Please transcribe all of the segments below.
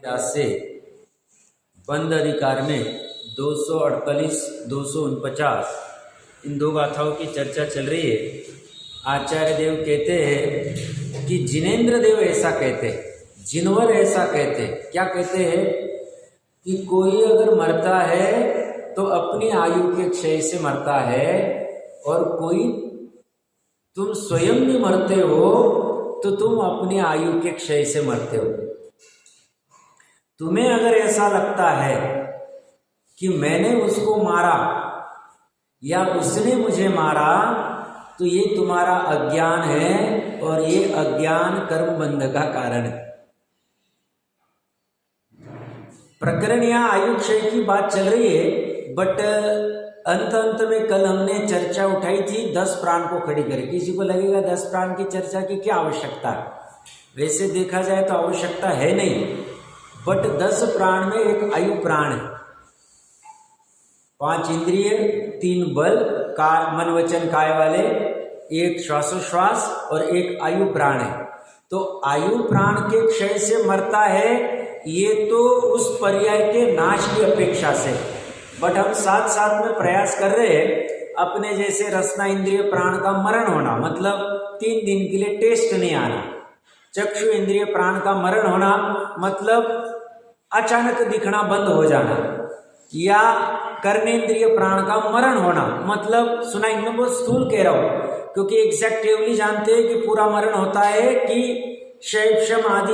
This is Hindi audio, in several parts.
से बंद अधिकार में 248 249 इन दो गाथाओं की चर्चा चल रही है। आचार्य देव कहते हैं कि जिनेंद्र देव ऐसा कहते हैं, जिनवर ऐसा कहते हैं। क्या कहते हैं कि कोई अगर मरता है तो अपनी आयु के क्षय से मरता है, और कोई तुम स्वयं भी मरते हो तो तुम अपनी आयु के क्षय से मरते हो। तुम्हें अगर ऐसा लगता है कि मैंने उसको मारा या उसने मुझे मारा तो ये तुम्हारा अज्ञान है, और ये अज्ञान कर्म बंध का कारण है। प्रकरण यहाँ आयु क्षय की बात चल रही है, बट अंत में कल हमने चर्चा उठाई थी 10 प्राण को खड़ी करके। किसी को लगेगा 10 प्राण की चर्चा की क्या आवश्यकता है? वैसे देखा जाए तो आवश्यकता है नहीं, बट 10 प्राण में एक आयु प्राण है, 5 इंद्रिय, 3 बल का मन वचन काय वाले, एक श्वासोश्वास और एक आयु प्राण है। तो आयु प्राण के क्षय से मरता है, ये तो उस पर्याय के नाश की अपेक्षा से। बट हम साथ साथ में प्रयास कर रहे हैं अपने जैसे रसना इंद्रिय प्राण का मरण होना, मतलब 3 दिन के लिए टेस्ट नहीं आना। चक्षु इंद्रिय प्राण का मरण होना मतलब अचानक दिखना बंद हो जाना, या कर्मेंद्रिय प्राण का मरण होना मतलब सुनाई में बहुत स्थूल कह रहा हूं, क्योंकि एग्जैक्टिवली जानते हैं कि पूरा मरण होता है कि शैव आदि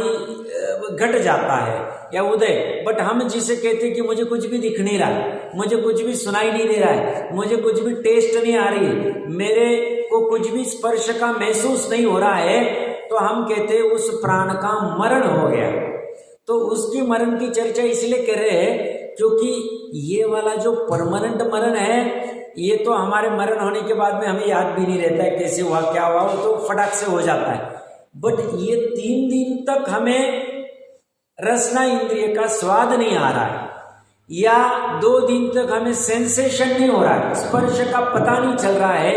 घट जाता है या उदय। बट हम जिसे कहते हैं कि मुझे कुछ भी दिख नहीं रहा है, मुझे कुछ भी सुनाई नहीं दे रहा है, मुझे कुछ भी टेस्ट नहीं आ रही, मेरे को कुछ भी स्पर्श का महसूस नहीं हो रहा है, तो हम कहते हैं उस प्राण का मरण हो गया। तो उसकी मरण की चर्चा इसलिए कर रहे हैं क्योंकि ये वाला जो परमानेंट मरण है, ये तो हमारे मरण होने के बाद में हमें याद भी नहीं रहता है कैसे हुआ क्या हुआ, वो तो फटाक से हो जाता है। बट ये 3 दिन तक हमें रसना इंद्रिय का स्वाद नहीं आ रहा है, या 2 दिन तक हमें सेंसेशन नहीं हो रहा है, स्पर्श का पता नहीं चल रहा है,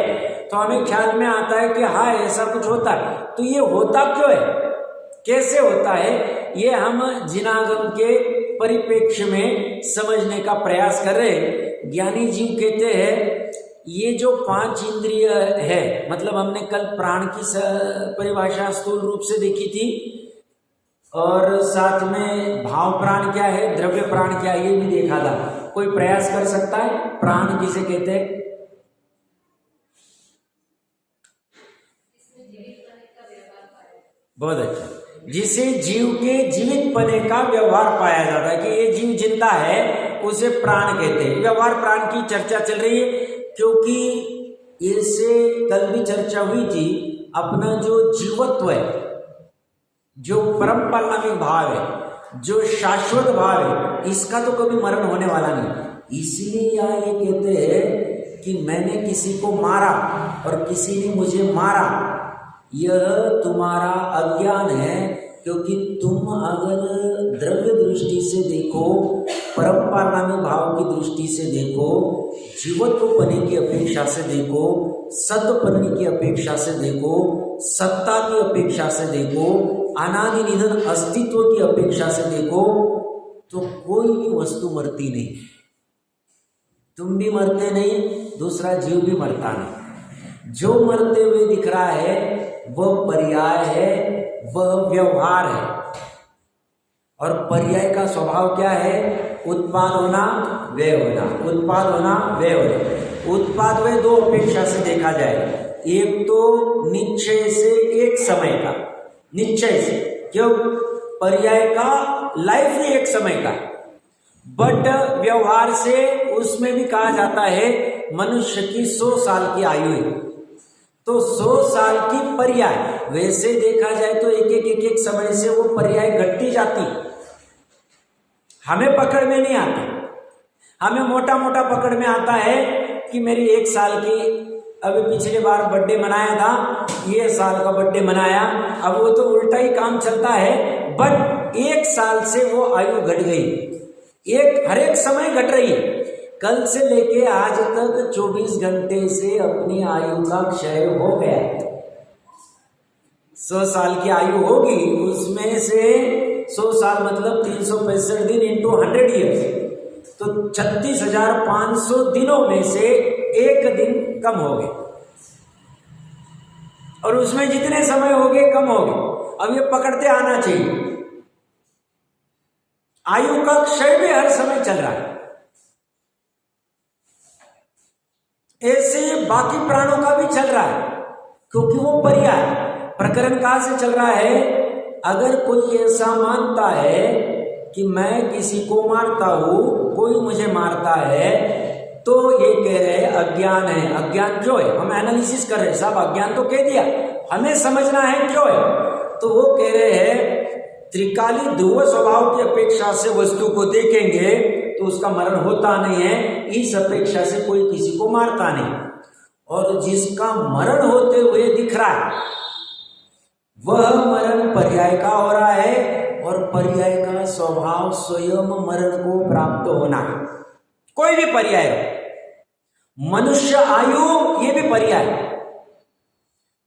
तो हमें ख्याल में आता है कि हाँ ऐसा कुछ होता है। तो ये होता क्यों है, कैसे होता है, ये हम जिनागम के परिप्रेक्ष्य में समझने का प्रयास कर रहे हैं। ज्ञानी जीव कहते हैं ये जो 5 इंद्रिय है, मतलब हमने कल प्राण की परिभाषा स्थूल रूप से देखी थी, और साथ में भाव प्राण क्या है, द्रव्य प्राण क्या है, ये भी देखा था। कोई प्रयास कर सकता है प्राण किसे कहते हैं? बहुत अच्छा, जिसे जीव के जीवित पने का व्यवहार पाया जाता है कि ये जीव जिंदा है, उसे प्राण कहते हैं। व्यवहार प्राण की चर्चा चल रही है क्योंकि इससे कल भी चर्चा हुई थी, अपना जो जीवत्व है, जो परम पालनात्मक भाव है, जो शाश्वत भाव है, इसका तो कभी मरण होने वाला नहीं। इसलिए यहाँ ये कहते हैं कि मैंने किसी को मारा और किसी ने मुझे मारा, यह तुम्हारा अज्ञान है। क्योंकि तुम अगर द्रव्य दृष्टि से देखो, परम्परात्मक भाव की दृष्टि से देखो, जीवत्व पने की अपेक्षा से देखो, सत्पने की अपेक्षा से देखो, सत्ता की अपेक्षा से देखो, अनादि निधन अस्तित्व की अपेक्षा से देखो, तो कोई भी वस्तु मरती नहीं। तुम भी मरते नहीं, दूसरा जीव भी मरता नहीं। जो मरते हुए दिख रहा है वह पर्याय है, वह व्यवहार है। और पर्याय का स्वभाव क्या है? उत्पाद होना, व्यय होना, उत्पाद होना, व्यय होना। उत्पाद व्यय 2 अपेक्षा से देखा जाए, एक तो निश्चय से, एक समय का निश्चय से, क्यों पर्याय का लाइफ ही एक समय का, बट व्यवहार से उसमें भी कहा जाता है मनुष्य की 100 साल की आयु है, तो 100 साल की पर्याय। वैसे देखा जाए तो एक समय से वो पर्याय घटती जाती, हमें पकड़ में नहीं आती। हमें मोटा मोटा पकड़ में आता है कि मेरी 1 साल की, अभी पिछले बार बर्थडे मनाया था, ये साल का बर्थडे मनाया, अब वो तो उल्टा ही काम चलता है। बट 1 साल से वो आयु घट गई, हर एक समय घट रही है। कल से लेके आज तक 24 घंटे से अपनी आयु का क्षय हो गया। 100 साल की आयु होगी, उसमें से 100 साल मतलब 365 दिन इंटू 100 ईयर्स, तो 36,500 दिनों में से एक दिन कम हो गए, और उसमें जितने समय हो गए कम हो गए। अब ये पकड़ते आना चाहिए। आयु का क्षय भी हर समय चल रहा है, ऐसे बाकी प्राणों का भी चल रहा है, क्योंकि वो पर्याय। प्रकरण कहां से चल रहा है? अगर कोई ऐसा मानता है कि मैं किसी को मारता हूं, कोई मुझे मारता है, तो ये कह रहे हैं अज्ञान है। अज्ञान क्यों है? हम एनालिसिस कर रहे हैं, साहब अज्ञान तो कह दिया, हमें समझना है क्यों है। तो वो कह रहे हैं त्रिकाली ध्रुव स्वभाव की अपेक्षा से वस्तु को देखेंगे तो उसका मरण होता नहीं है, इस अपेक्षा से कोई किसी को मारता नहीं। और जिसका मरण होते हुए दिख रहा है वह मरण पर्याय का हो रहा है, और पर्याय का स्वभाव स्वयं मरण को प्राप्त होना है। कोई भी पर्याय हो, मनुष्य आयु ये भी पर्याय,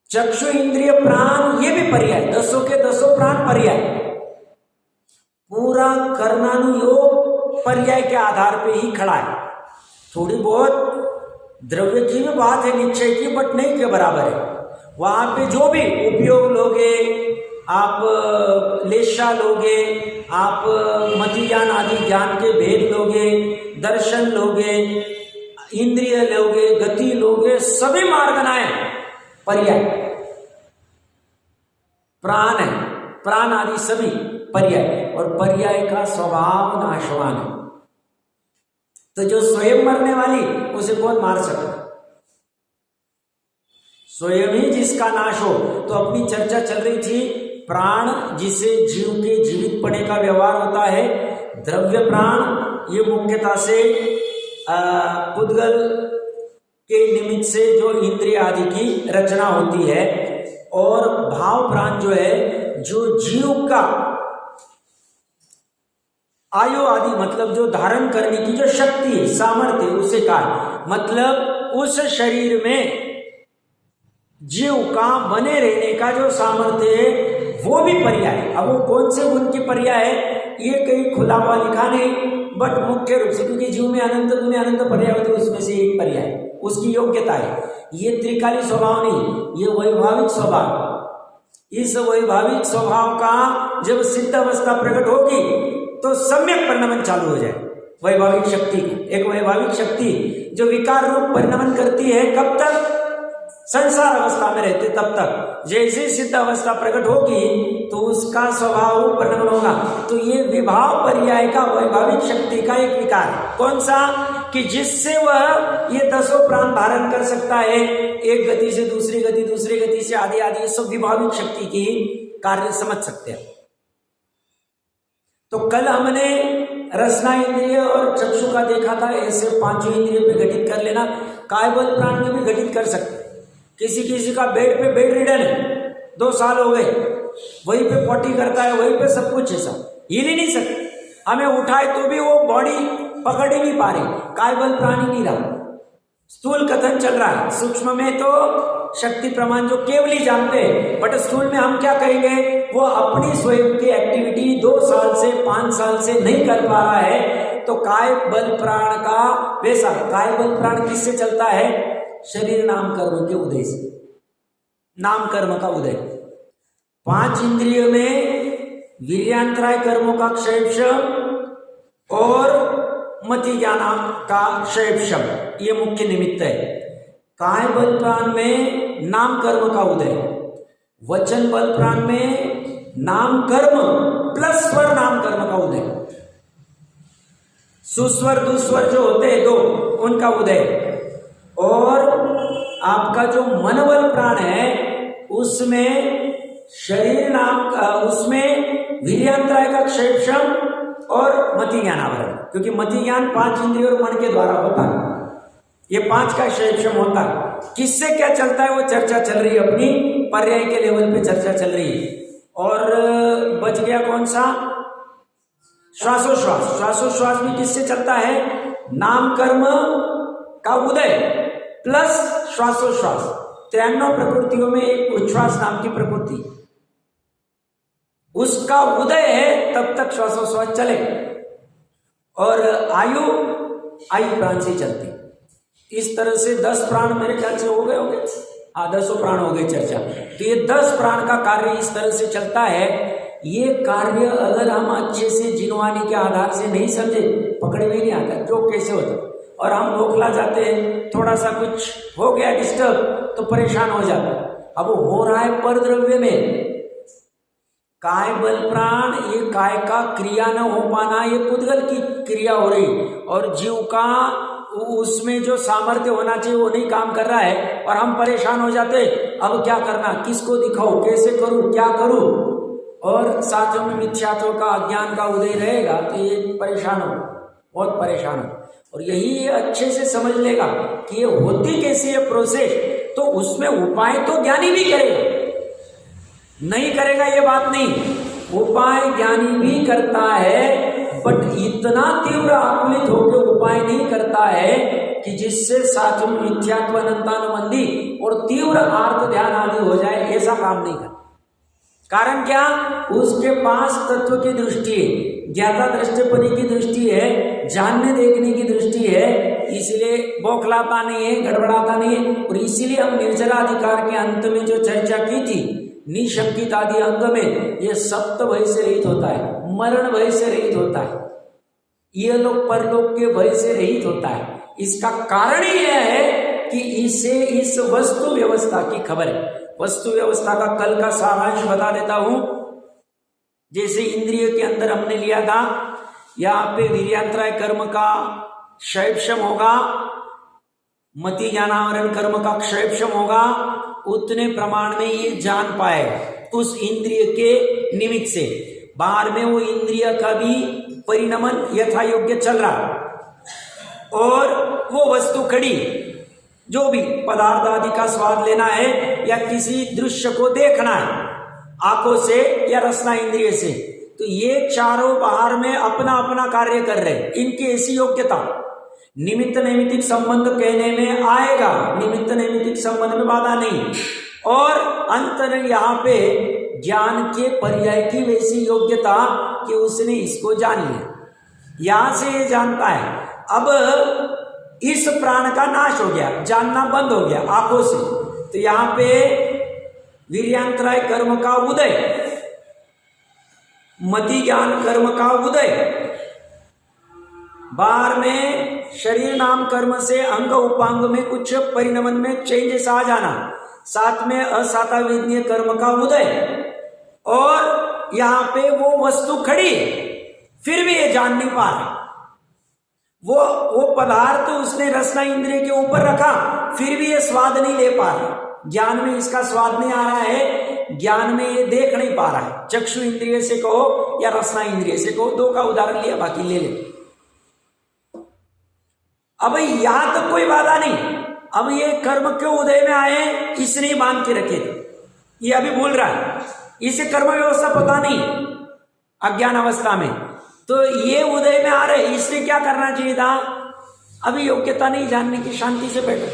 चक्षु इंद्रिय प्राण ये भी पर्याय, 10 के 10 प्राण पर्याय। पूरा कर्णानुयोग पर्याय के आधार पे ही खड़ा है। थोड़ी बहुत द्रव्य की भी बात है निश्चय की, बट नहीं के बराबर है। वहां पे जो भी उपयोग लोगे आप, लेशा लोगे आप, मति ज्ञान आदि ज्ञान के भेद लोगे, दर्शन लोगे, इंद्रिय लोगे, गति लोगे, सभी मार्गनाएं पर्याय, प्राण है, प्राण आदि सभी पर्याय, और पर्याय का स्वभाव नाशवान है। तो जो स्वयं मरने वाली उसे कौन मार सकता? स्वयं ही जिसका नाश हो। तो अपनी चर्चा चल रही थी प्राण जिसे जीव के जीवित पड़े का व्यवहार होता है, द्रव्य प्राण ये मुख्यतः से पुद्गल के निमित्त से जो इंद्रिय आदि की रचना होती है, और भाव प्राण जो है जो जीव का आयु आदि मतलब जो धारण करने की जो शक्ति है, सामर्थ्य, उसे कहा, मतलब उस शरीर में जीव का बने रहने का जो सामर्थ्य है वो भी पर्याय है। अब वो कौन से गुण की पर्याय है ये कहीं खुला हुआ लिखा नहीं, बट मुख्य रूप से क्योंकि जीव में अनंत गुण अनंत पर्याय होते हैं, उसमें से एक पर्याय उसकी योग्यता है। ये त्रिकाली स्वभाव नहीं, ये वैभाविक स्वभाव। इस वैभाविक स्वभाव का जब सिद्ध अवस्था प्रकट होगी तो सम्यक परिणमन चालू हो जाए। वैभाविक शक्ति, एक वैभाविक शक्ति जो विकार रूप परिणमन करती है, कब तक? संसार अवस्था में रहते तब तक। जैसे सिद्ध अवस्था प्रकट होगी तो उसका स्वभाव रूप परिणमन होगा। तो ये विभाव पर्याय का वैभाविक शक्ति का एक विकार है। कौन सा? कि जिससे वह ये 10 प्राण धारण कर सकता है, एक गति से दूसरी गति, दूसरी गति से आदि आदि, ये सब विभाविक शक्ति की कार्य समझ सकते हैं। तो कल हमने रसना इंद्रिय और चक्षु का देखा था, ऐसे 5 इंद्रिय पे घटित कर लेना। कायबल प्राण में भी घटित कर सकते। किसी किसी का बेड पे बेड रिडन है, 2 साल हो गए, वहीं पे पॉटी करता है, वहीं पे सब कुछ है, सब हिल ही नहीं सकते। हमें उठाए तो भी वो बॉडी पकड़ ही नहीं पा रही, कायबल प्राण ही नहीं रहा। स्थूल कथन चल रहा है, सूक्ष्म में तो शक्ति प्रमाण जो केवली जानते हैं, बट स्थूल में हम क्या कहेंगे? वो अपनी स्वयं की एक्टिविटी 2 साल से 5 साल से नहीं कर पा रहा है। तो काय बल प्राण का वैसा, काय बल प्राण किससे चलता है? शरीर नाम कर्म के उदय से, नाम कर्म का उदय। 5 इंद्रियों में वीर्यांतराय कर्मों का क्षयक्षम और मति ज्ञान का क्षयक्षम, ये मुख्य निमित्त है। काय बल प्राण में नाम कर्म का उदय, वचन बल प्राण में नाम कर्म प्लस स्वर नाम कर्म का उदय, सुस्वर दुस्वर जो होते हैं 2 उनका उदय, और आपका जो मनबल प्राण है उसमें शरीर नाम का, उसमें वीर्यांतराय का क्षेत्रम और मति ज्ञान आवरण, क्योंकि मति ज्ञान 5 इंद्रियों और मन के द्वारा होता है। ये 5 का क्षेत्रम होता है। किससे क्या चलता है वो चर्चा चल रही है, अपनी पर्याय के लेवल पे चर्चा चल रही है। और बच गया कौन सा? श्वासोश्वास। श्वासोश्वास भी किससे चलता है? नाम कर्म का उदय प्लस श्वासोश्वास। 93 प्रकृतियों में एक उच्छ्वास नाम की प्रकृति, उसका उदय है तब तक श्वासोश्वास चले, और आयु प्राण से चलती। इस तरह से 10 प्राण मेरे ख्याल से हो गए होंगे, 10 प्राण हो गए चर्चा। तो ये 10 प्राण का कार्य इस तरह से चलता है। ये कार्य अगर हम अच्छे से जिनवानी के आधार से नहीं समझे, पकड़े में नहीं आता जो कैसे होता, और हम बौखला जाते हैं, थोड़ा सा कुछ हो गया डिस्टर्ब तो परेशान हो जाते। अब हो रहा है परद्रव्य में, काय बल प्राण, ये काय का क्रिया न हो पाना, ये पुद्गल की क्रिया हो रही, और जीव का उसमें जो सामर्थ्य होना चाहिए वो नहीं काम कर रहा है, और हम परेशान हो जाते। अब क्या करना, किसको दिखाऊं, कैसे करूं, क्या करूं, और साथ में मिथ्यात्व का अज्ञान का उदय रहेगा तो ये परेशान हो, बहुत परेशान हो। और यही ये अच्छे से समझ लेगा कि ये होती कैसी है प्रोसेस, तो उसमें उपाय तो ज्ञानी भी करेगा, नहीं करेगा ये बात नहीं, उपाय ज्ञानी भी करता है, बट इतना तीव्र आकुलित होकर उपाय नहीं करता है कि जिससे साथ में मिथ्यात्व अनंतानुबंधी और तीव्र आर्त ध्यान आदि हो जाए, ऐसा काम नहीं करता। कारण क्या, उसके पास तत्व की दृष्टि है, ज्ञाता दृष्टिपनि की दृष्टि है, जानने देखने की दृष्टि है, इसलिए बौखलाता नहीं है, गड़बड़ाता नहीं है। और इसीलिए हम निर्जराधिकार के अंत में जो चर्चा की थी, निशंकित आदि अंग में ये सप्त भय से रहित होता है, मरण भय से रहित होता है, ये लोग परलोक के भय से रहित होता है। इसका कारण ही यह है कि इसे इस वस्तु व्यवस्था की खबर है। वस्तु व्यवस्था का कल का सारांश बता देता हूं। जैसे इंद्रिय के अंदर हमने लिया था, यहाँ पे वीर्यांतराय कर्म का क्षयक्षम होगा, मति ज्ञानावरण कर्म का क्षयक्षम होगा, उतने प्रमाण में ये जान पाएगा उस इंद्रिय के निमित्त से। बाहर में वो इंद्रिय का भी परिणमन यथा योग्य चल रहा, और वो वस्तु खड़ी, जो भी पदार्थ आदि का स्वाद लेना है या किसी दृश्य को देखना है आंखों से या रसना इंद्रिय से, तो ये चारों बाहर में अपना अपना कार्य कर रहे हैं। इनकी ऐसी योग्यता, निमित्त नैमित्तिक संबंध कहने में आएगा, निमित्त नैमित्तिक संबंध में बाधा नहीं, और अंतर यहाँ पे ज्ञान के पर्याय की वैसी योग्यता कि उसने इसको जान लिया, यहां से ये जानता है। अब इस प्राण का नाश हो गया, जानना बंद हो गया आंखों से, तो यहां पे वीर्यांतराय कर्म का उदय, मति ज्ञान कर्म का उदय, बाहर में शरीर नाम कर्म से अंग उपांग में कुछ परिणमन में चेंजेस आ जाना, साथ में असाताविज्ञ कर्म का उदय, और यहां पे वो वस्तु खड़ी, फिर भी ये जान नहीं पा रहा। वो पदार्थ उसने रसना इंद्रिय के ऊपर रखा, फिर भी ये स्वाद नहीं ले पा रहा, ज्ञान में इसका स्वाद नहीं आ रहा है, ज्ञान में ये देख नहीं पा रहा है। चक्षु इंद्रिय से कहो या रसना इंद्रिय से कहो, दो का उदाहरण लिया, बाकी ले ले। अब यहां तक कोई बाधा नहीं। अब ये कर्म क्यों उदय में आए, इसने बांध के रखे थे, ये अभी बोल रहा है, इसे कर्म व्यवस्था पता नहीं अज्ञान अवस्था में, तो ये उदय में आ रहे, इसने क्या करना चाहिए था, अभी योग्यता नहीं जानने की, शांति से बैठो,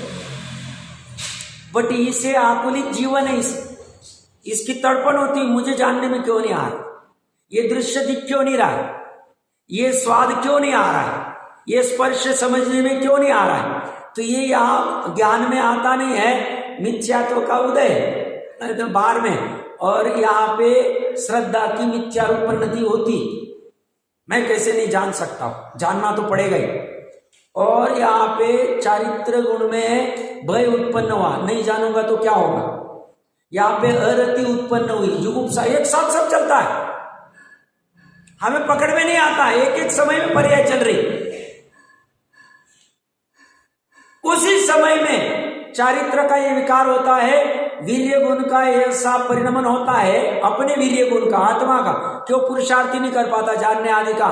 बट इसे आकुलित जीवन है, इसकी तड़पण होती, मुझे जानने में क्यों नहीं आ रहा, ये दृश्य दिख क्यों नहीं रहा है, ये स्वाद क्यों नहीं आ रहा है, ये स्पर्श समझने में क्यों नहीं आ रहा है। तो ये यहाँ ज्ञान में आता नहीं है, मिथ्यात्व का उदय तो बाहर में, और यहाँ पे श्रद्धा की मिथ्या रूपन्नति होती, मैं कैसे नहीं जान सकता, जानना तो पड़ेगा ही। और यहाँ पे चारित्र गुण में भय उत्पन्न हुआ, नहीं जानूंगा तो क्या होगा, यहाँ पे अरति उत्पन्न हुई, जुगुप्सा, एक साथ सब चलता है, हमें पकड़ में नहीं आता, एक एक समय में पर्याय चल रही। उसी समय में चारित्र का ये विकार होता है, वीर्य गुण का ऐसा परिणमन होता है, अपने वीर्य गुण का, आत्मा का, क्यों पुरुषार्थी नहीं कर पाता जानने आदि का,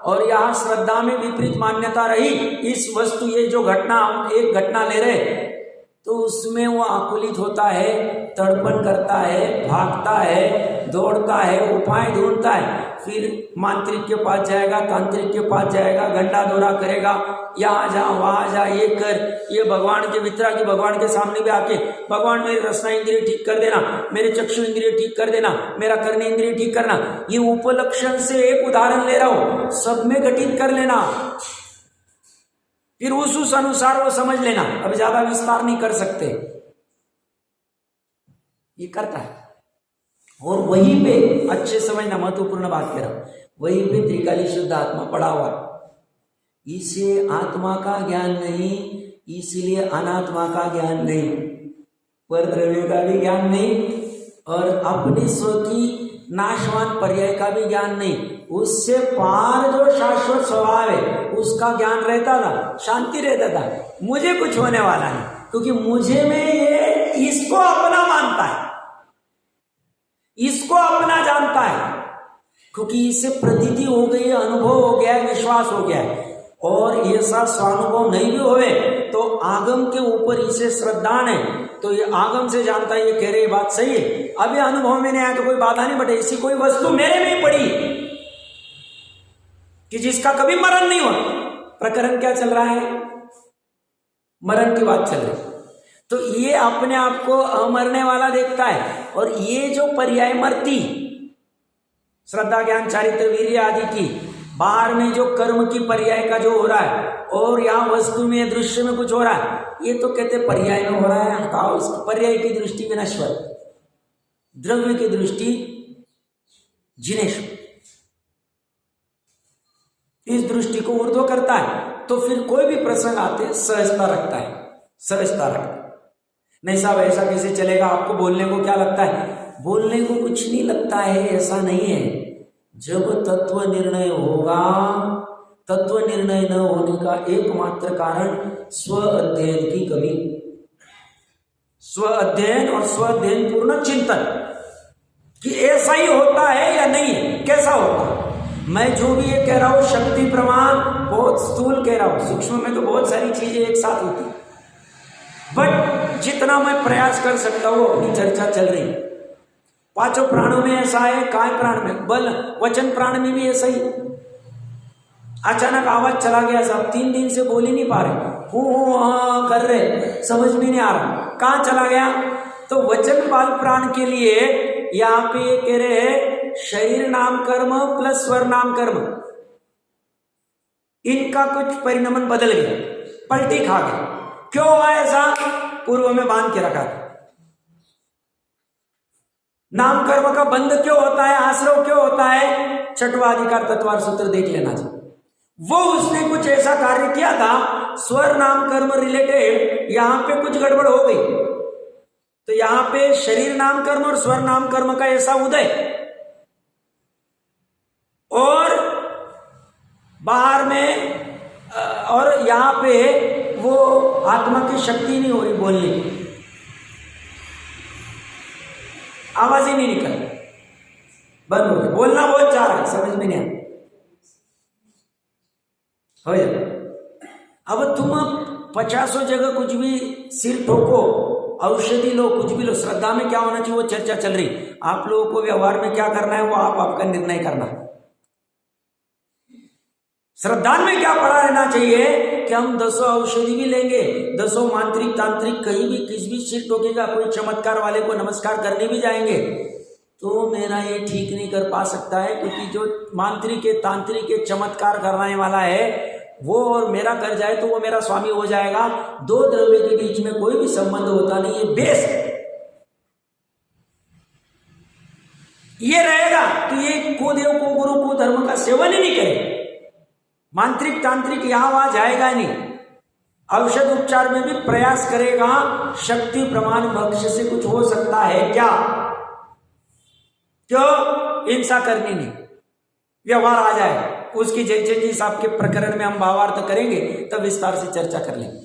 और यहाँ श्रद्धा में विपरीत मान्यता रही। इस वस्तु, ये जो घटना, हम एक घटना ले रहे, तो उसमें वो आकुलित होता है, तड़पण करता है, भागता है, दौड़ता है, उपाय ढूंढता है, फिर मांत्रिक के पास जाएगा, तांत्रिक के पास जाएगा, घंटा दौरा करेगा, यहाँ जा वहाँ जा, ये कर, ये भगवान के वितरा की भगवान के सामने भी आके भगवान मेरी रसना इंद्रिय ठीक कर देना, मेरे चक्षु इंद्रिय ठीक कर देना, मेरा करने इंद्रिय ठीक करना। ये उपलक्षण से एक उदाहरण ले रहा हूं, सब में घटित कर लेना, फिर उस अनुसार वो समझ लेना। अब ज्यादा विस्तार नहीं कर सकते, ये करता है। और वहीं पे अच्छे समझना, महत्वपूर्ण बात कह रहा हूं, वहीं पे त्रिकाली शुद्ध आत्मा पड़ा हुआ, इसे आत्मा का ज्ञान नहीं, इसलिए अनात्मा का ज्ञान नहीं, पर द्रव्य का भी ज्ञान नहीं, और अपने स्व की नाशवान पर्याय का भी ज्ञान नहीं, उससे पार जो शाश्वत स्वभाव है उसका ज्ञान रहता था, शांति रहता था। मुझे कुछ होने वाला नहीं, क्योंकि मुझे में ये इसको अपना मानता है, इसको अपना जानता है, क्योंकि इससे प्रतीति हो गई, अनुभव हो गया है, विश्वास हो गया है। और ऐसा स्वानुभव नहीं भी होवे तो आगम के ऊपर इसे श्रद्धा है, तो ये आगम से जानता है, ये कह रहे बात सही है। अभी अनुभव में नहीं आया तो कोई बाधा नहीं, बटे ऐसी कोई वस्तु मेरे में ही पड़ी कि जिसका कभी मरण नहीं हो। प्रकरण क्या चल रहा है? मरण की बात चल रही। तो ये अपने आप को अमरने वाला देखता है, और ये जो पर्याय मरती, श्रद्धा ज्ञान चारित्र वीर्य आदि की, बाहर में जो कर्म की पर्याय का जो हो रहा है, और यहाँ वस्तु में दृश्य में कुछ हो रहा है, ये तो कहते पर्याय में हो रहा है। हटाओ इसको, पर्याय की दृष्टि विनश्वर, द्रव्य की दृष्टि जिनेश्वर, इस दृष्टि को ऊर्ध्व करता है। तो फिर कोई भी प्रसंग आते सहजता रखता है, सहजता रखता है। नहीं साहब ऐसा कैसे चलेगा, आपको बोलने को क्या लगता है? बोलने को कुछ नहीं लगता है, ऐसा नहीं है। जब तत्व निर्णय होगा, तत्व निर्णय न होने का एकमात्र कारण स्व अध्ययन की कमी, स्व अध्ययन और स्व अध्ययन पूर्ण चिंतन कि ऐसा ही होता है या नहीं है, कैसा होता है। मैं जो भी ये कह रहा हूं शक्ति प्रमाण बहुत स्थूल कह रहा हूं, सूक्ष्म में तो बहुत सारी चीजें एक साथ होती, बट जितना मैं प्रयास कर सकता हूं अपनी चर्चा चल रही। पांचों प्राणों में ऐसा है, काय प्राण में, बल वचन प्राण में भी ऐसा ही। अचानक आवाज चला गया, साहब 3 दिन से बोल ही नहीं पा रहे, हूं हाँ कर रहे, समझ में नहीं आ रहा कहां चला गया। तो वचन बाल प्राण के लिए यहाँ पे ये कह रहे हैं शरीर नाम कर्म प्लस स्वर नाम कर्म, इनका कुछ परिणमन बदल गया, पलटी खा गया। क्यों हुआ ऐसा? पूर्व में बांध के रखा था। नाम कर्म का बंध क्यों होता है, आश्रव क्यों होता है? छठवां अधिकार तत्वार सूत्र देख लेना चाहिए। वो उसने कुछ ऐसा कार्य किया था, स्वर नाम कर्म रिलेटेड, यहां पे कुछ गड़बड़ हो गई, तो यहां पे शरीर नाम कर्म और स्वर नाम कर्म का ऐसा उदय, और बाहर में और यहां पे वो आत्मा की शक्ति नहीं हो रही बोलने की, आवाज ही नहीं निकल, बंद हो गया। बोलना बहुत चाह रहा है, समझ में नहीं हो जाए। अब तुम 50 जगह कुछ भी सिर ठोको, औषधि लो, कुछ भी लो, श्रद्धा में क्या होना चाहिए वो चर्चा चल रही। आप लोगों को व्यवहार में क्या करना है वो आपका निर्णय करना। श्रद्धा में क्या पड़ा रहना चाहिए कि हम 10 औषधि भी लेंगे, 10 मांत्रिक तांत्रिक कहीं भी किस भी सिर ठोकेगा, कोई चमत्कार वाले को नमस्कार करने भी जाएंगे, तो मेरा ये ठीक नहीं कर पा सकता है, क्योंकि जो मांत्रिक के तांत्रिक के चमत्कार करने वाला है वो और मेरा कर जाए तो वो मेरा स्वामी हो जाएगा। 2 द्रव्य के बीच में कोई भी संबंध होता नहीं, ये बेस ये रहेगा तो ये को देव को गुरु को धर्म का सेवन ही नहीं करे। मांत्रिक तांत्रिक यहां वहां जाएगा नहीं, औषध उपचार में भी प्रयास करेगा, शक्ति प्रमाण भक्ष्य से कुछ हो सकता है क्या? क्यों? हिंसा करनी नहीं, व्यवहार आ जाए। उसकी जयचंद जी साहब के प्रकरण में हम भावार्थ करेंगे, तब विस्तार से चर्चा कर लेंगे।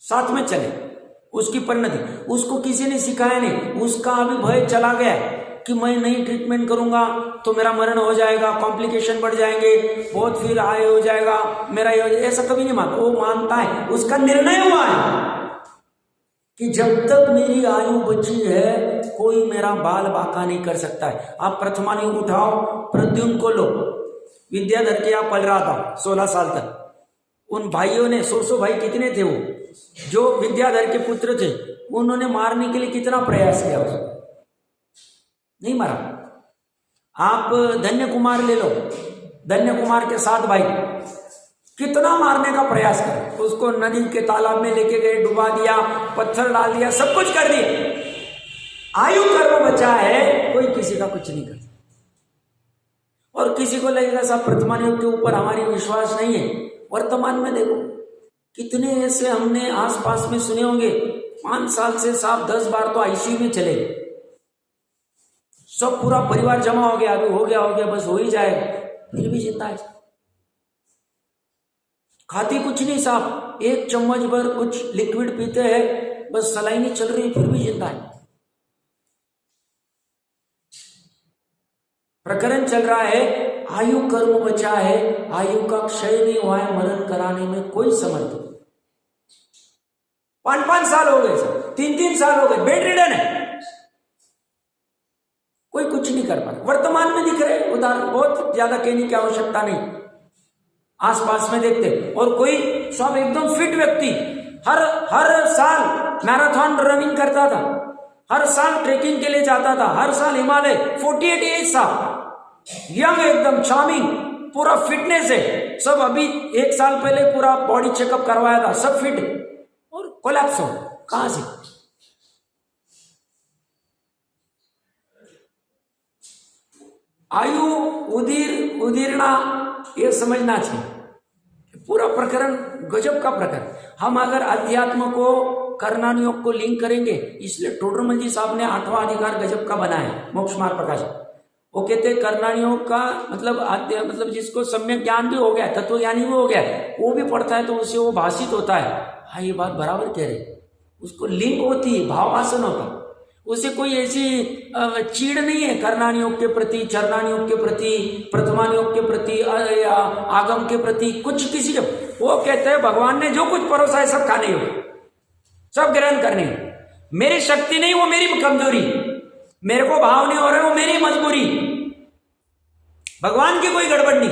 साथ में चले। उसकी परिणति उसको किसी ने सिखाया नहीं, उसका अभी भय चला गया, कि मैं नहीं ट्रीटमेंट करूंगा तो मेरा मरण हो जाएगा, कॉम्प्लिकेशन बढ़ जाएंगे, बहुत फिर आय हो जाएगा मेरा, ऐसा कभी नहीं मानता। वो मानता है, उसका निर्णय हुआ है कि जब तक मेरी आयु बची है कोई मेरा बाल बांका नहीं कर सकता है। आप प्रथमायुग उठाओ, प्रद्युम्न को लो, विद्याधर के यहाँ पल रहा था 16 साल तक। उन भाइयों ने 100 भाई कितने थे वो जो विद्याधर के पुत्र थे, उन्होंने मारने के लिए कितना प्रयास किया, उसको नहीं मारा। आप धन्य कुमार ले लो, धन्य कुमार के 7 भाई कितना मारने का प्रयास कर, उसको नदी के तालाब में लेके गए, डुबा दिया, पत्थर डाल दिया, सब कुछ कर दिया। आयु कर्म बचा है, कोई किसी का कुछ नहीं कर सकता। और किसी को लगेगा साहब प्रथमायुग के ऊपर हमारी विश्वास नहीं है। वर्तमान में देखो कितने ऐसे हमने आसपास में सुने होंगे, 5 साल से साहब 10 बार तो आईसीयू में चले, सब पूरा परिवार जमा हो गया, अभी हो गया बस हो ही जाएगा, फिर भी जिंदा है। खाती कुछ नहीं साहब, 1 चम्मच भर कुछ लिक्विड पीते हैं, बस सलाइनी चल रही, फिर भी जिंदा है। प्रकरण चल रहा है, आयु कर्म बचा है, आयु का क्षय नहीं हुआ है, मरण कराने में कोई समर्थ नहीं। 5-5 साल हो गए, 3-3 साल हो गए, बेड रिडन है, कोई कुछ नहीं कर पा रहा। वर्तमान में दिख रहे उदाहरण, बहुत ज्यादा कहने की आवश्यकता नहीं, आसपास में देखते। और कोई सब एकदम फिट व्यक्ति हर साल मैराथन रनिंग करता था, हर साल ट्रेकिंग के लिए जाता था, हर साल हिमालय, 48 एज साहब, यंग एकदम चार्मिंग, पूरा फिटनेस है सब। अभी 1 साल पहले पूरा बॉडी चेकअप करवाया था, सब फिट, और कोलैप्स हो, कहां से? आयु उदीरना ये समझना चाहिए। पूरा प्रकरण गजब का प्रकरण। हम अगर अध्यात्म को कर्णानुयोग को लिंक करेंगे, इसलिए टोडरमल जी साहब ने 8वां अधिकार गजब का बनाया, मोक्ष मार्ग प्रकाश। वो कहते हैं कर्णानुयोग का मतलब जिसको सम्यक ज्ञान भी हो गया, तत्वज्ञानी भी हो गया, वो भी पढ़ता है तो उससे वो भाषित होता है। हाँ ये बात बराबर कह रहे, उसको लिंक होती है, भावासन होता, उसे कोई ऐसी चीड़ नहीं है कर्णानुयोग के प्रति, चरणानुयोग के प्रति, प्रथमानुयोग के प्रति, आगम के प्रति, कुछ किसी के। वो कहते हैं भगवान ने जो कुछ परोसा है सब खाने हो, सब ग्रहण करने, मेरी शक्ति नहीं, वो मेरी कमजोरी, मेरे को भाव नहीं हो रहा है, वो मेरी मजबूरी, भगवान की कोई गड़बड़ नहीं।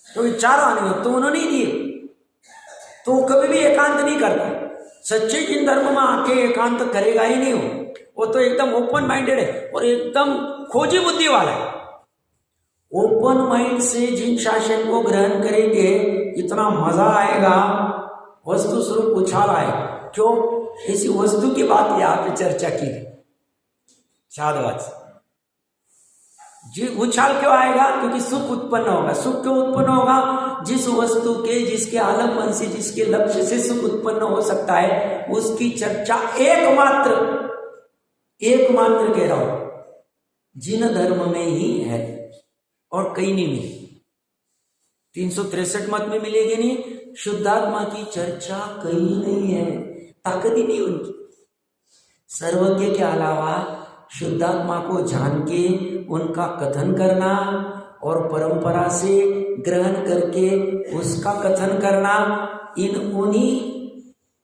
तो चारों अनुयोग तो उन्होंने ही दिए, तो कभी भी एकांत नहीं करता। सच्चे जिन धर्म में आके एकांत करेगा ही नहीं, वो तो एकदम ओपन माइंडेड है और एकदम खोजी बुद्धि वाला है। ओपन माइंड से जिन शासन को ग्रहण करेंगे इतना मजा आएगा, वस्तु स्वरूप उछाल आएगा। क्यों? इसी वस्तु की बात यहाँ पे चर्चा की साधवाच जी। उछाल क्यों आएगा? क्योंकि सुख उत्पन्न होगा। सुख क्यों उत्पन्न होगा? जिस वस्तु के, जिसके आलम्बन से, जिसके लक्ष्य से सुख उत्पन्न हो सकता है, उसकी चर्चा एकमात्र कह रहा हूं जिन धर्म में ही है और कहीं नहीं मिली। 363 मत में मिलेगी नहीं। शुद्धात्मा की चर्चा कहीं नहीं है, ताकत ही नहीं उनकी। सर्वज्ञ के अलावा शुद्धात्मा को जान के उनका कथन करना और परंपरा से ग्रहण करके उसका कथन करना, उन्हीं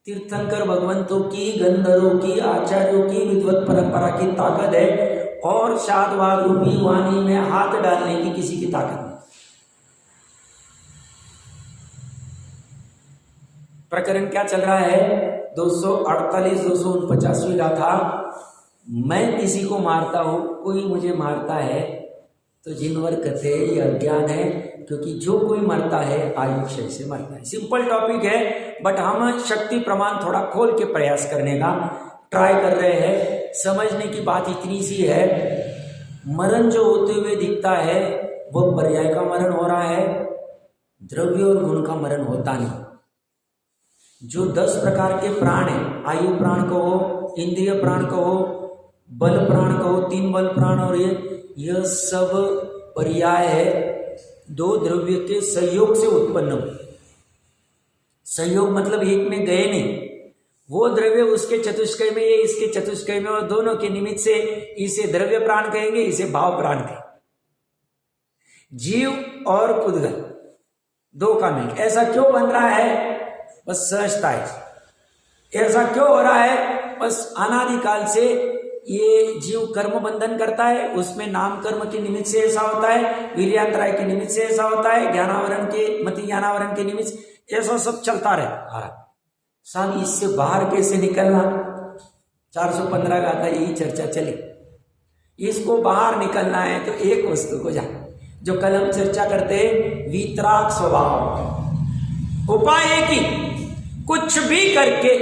तीर्थंकर भगवंतों की, गंधर्वों की, आचार्यों की विद्वत परंपरा की ताकत है। और शादवाद रूपी वाणी में हाथ डालने की किसी की ताकत नहीं। प्रकरण क्या चल रहा है? 248-249 गाथा। मैं किसी को मारता हूं, कोई मुझे मारता है तो जिनवर कथे ये अज्ञान है, क्योंकि जो कोई मरता है आयु क्षय से मरता है। सिंपल टॉपिक है, बट हम शक्ति प्रमाण थोड़ा खोल के प्रयास करने का ट्राई कर रहे हैं। समझने की बात इतनी सी है, मरण जो होते हुए दिखता है वो पर्याय का मरण हो रहा है, द्रव्य और गुण का मरण होता नहीं। जो 10 प्रकार के प्राण है, आयु प्राण कहो, इंद्रिय प्राण कहो, बल प्राण कहो, 3 बल प्राण, और यह सब पर्याय है 2 द्रव्य के सहयोग से उत्पन्न हो। सहयोग मतलब एक में गए नहीं, वो द्रव्य उसके चतुष्कय में, ये इसके चतुष्कय में, और दोनों के निमित्त से इसे द्रव्य प्राण कहेंगे, इसे भाव प्राण कहेंगे। जीव और पुद्गल दो का मिल ऐसा क्यों बन रहा है? बस सहजता है। ऐसा क्यों हो रहा है? बस अनादिकाल से ये जीव कर्म बंधन करता है, उसमें नाम कर्म के निमित्त से ऐसा होता है, वीर्यांतराय के निमित्त से ऐसा होता है, ज्ञानावरण के मति ज्ञानावरण के निमित्त ऐसा सब चलता रहता है। साहब इससे बाहर कैसे निकलना? 415 का था यही चर्चा चली। इसको बाहर निकलना है तो एक वस्तु को जान, जो कल हम चर्चा करते हैं, वीतराग स्वभाव। उपाय एक ही, कुछ भी करके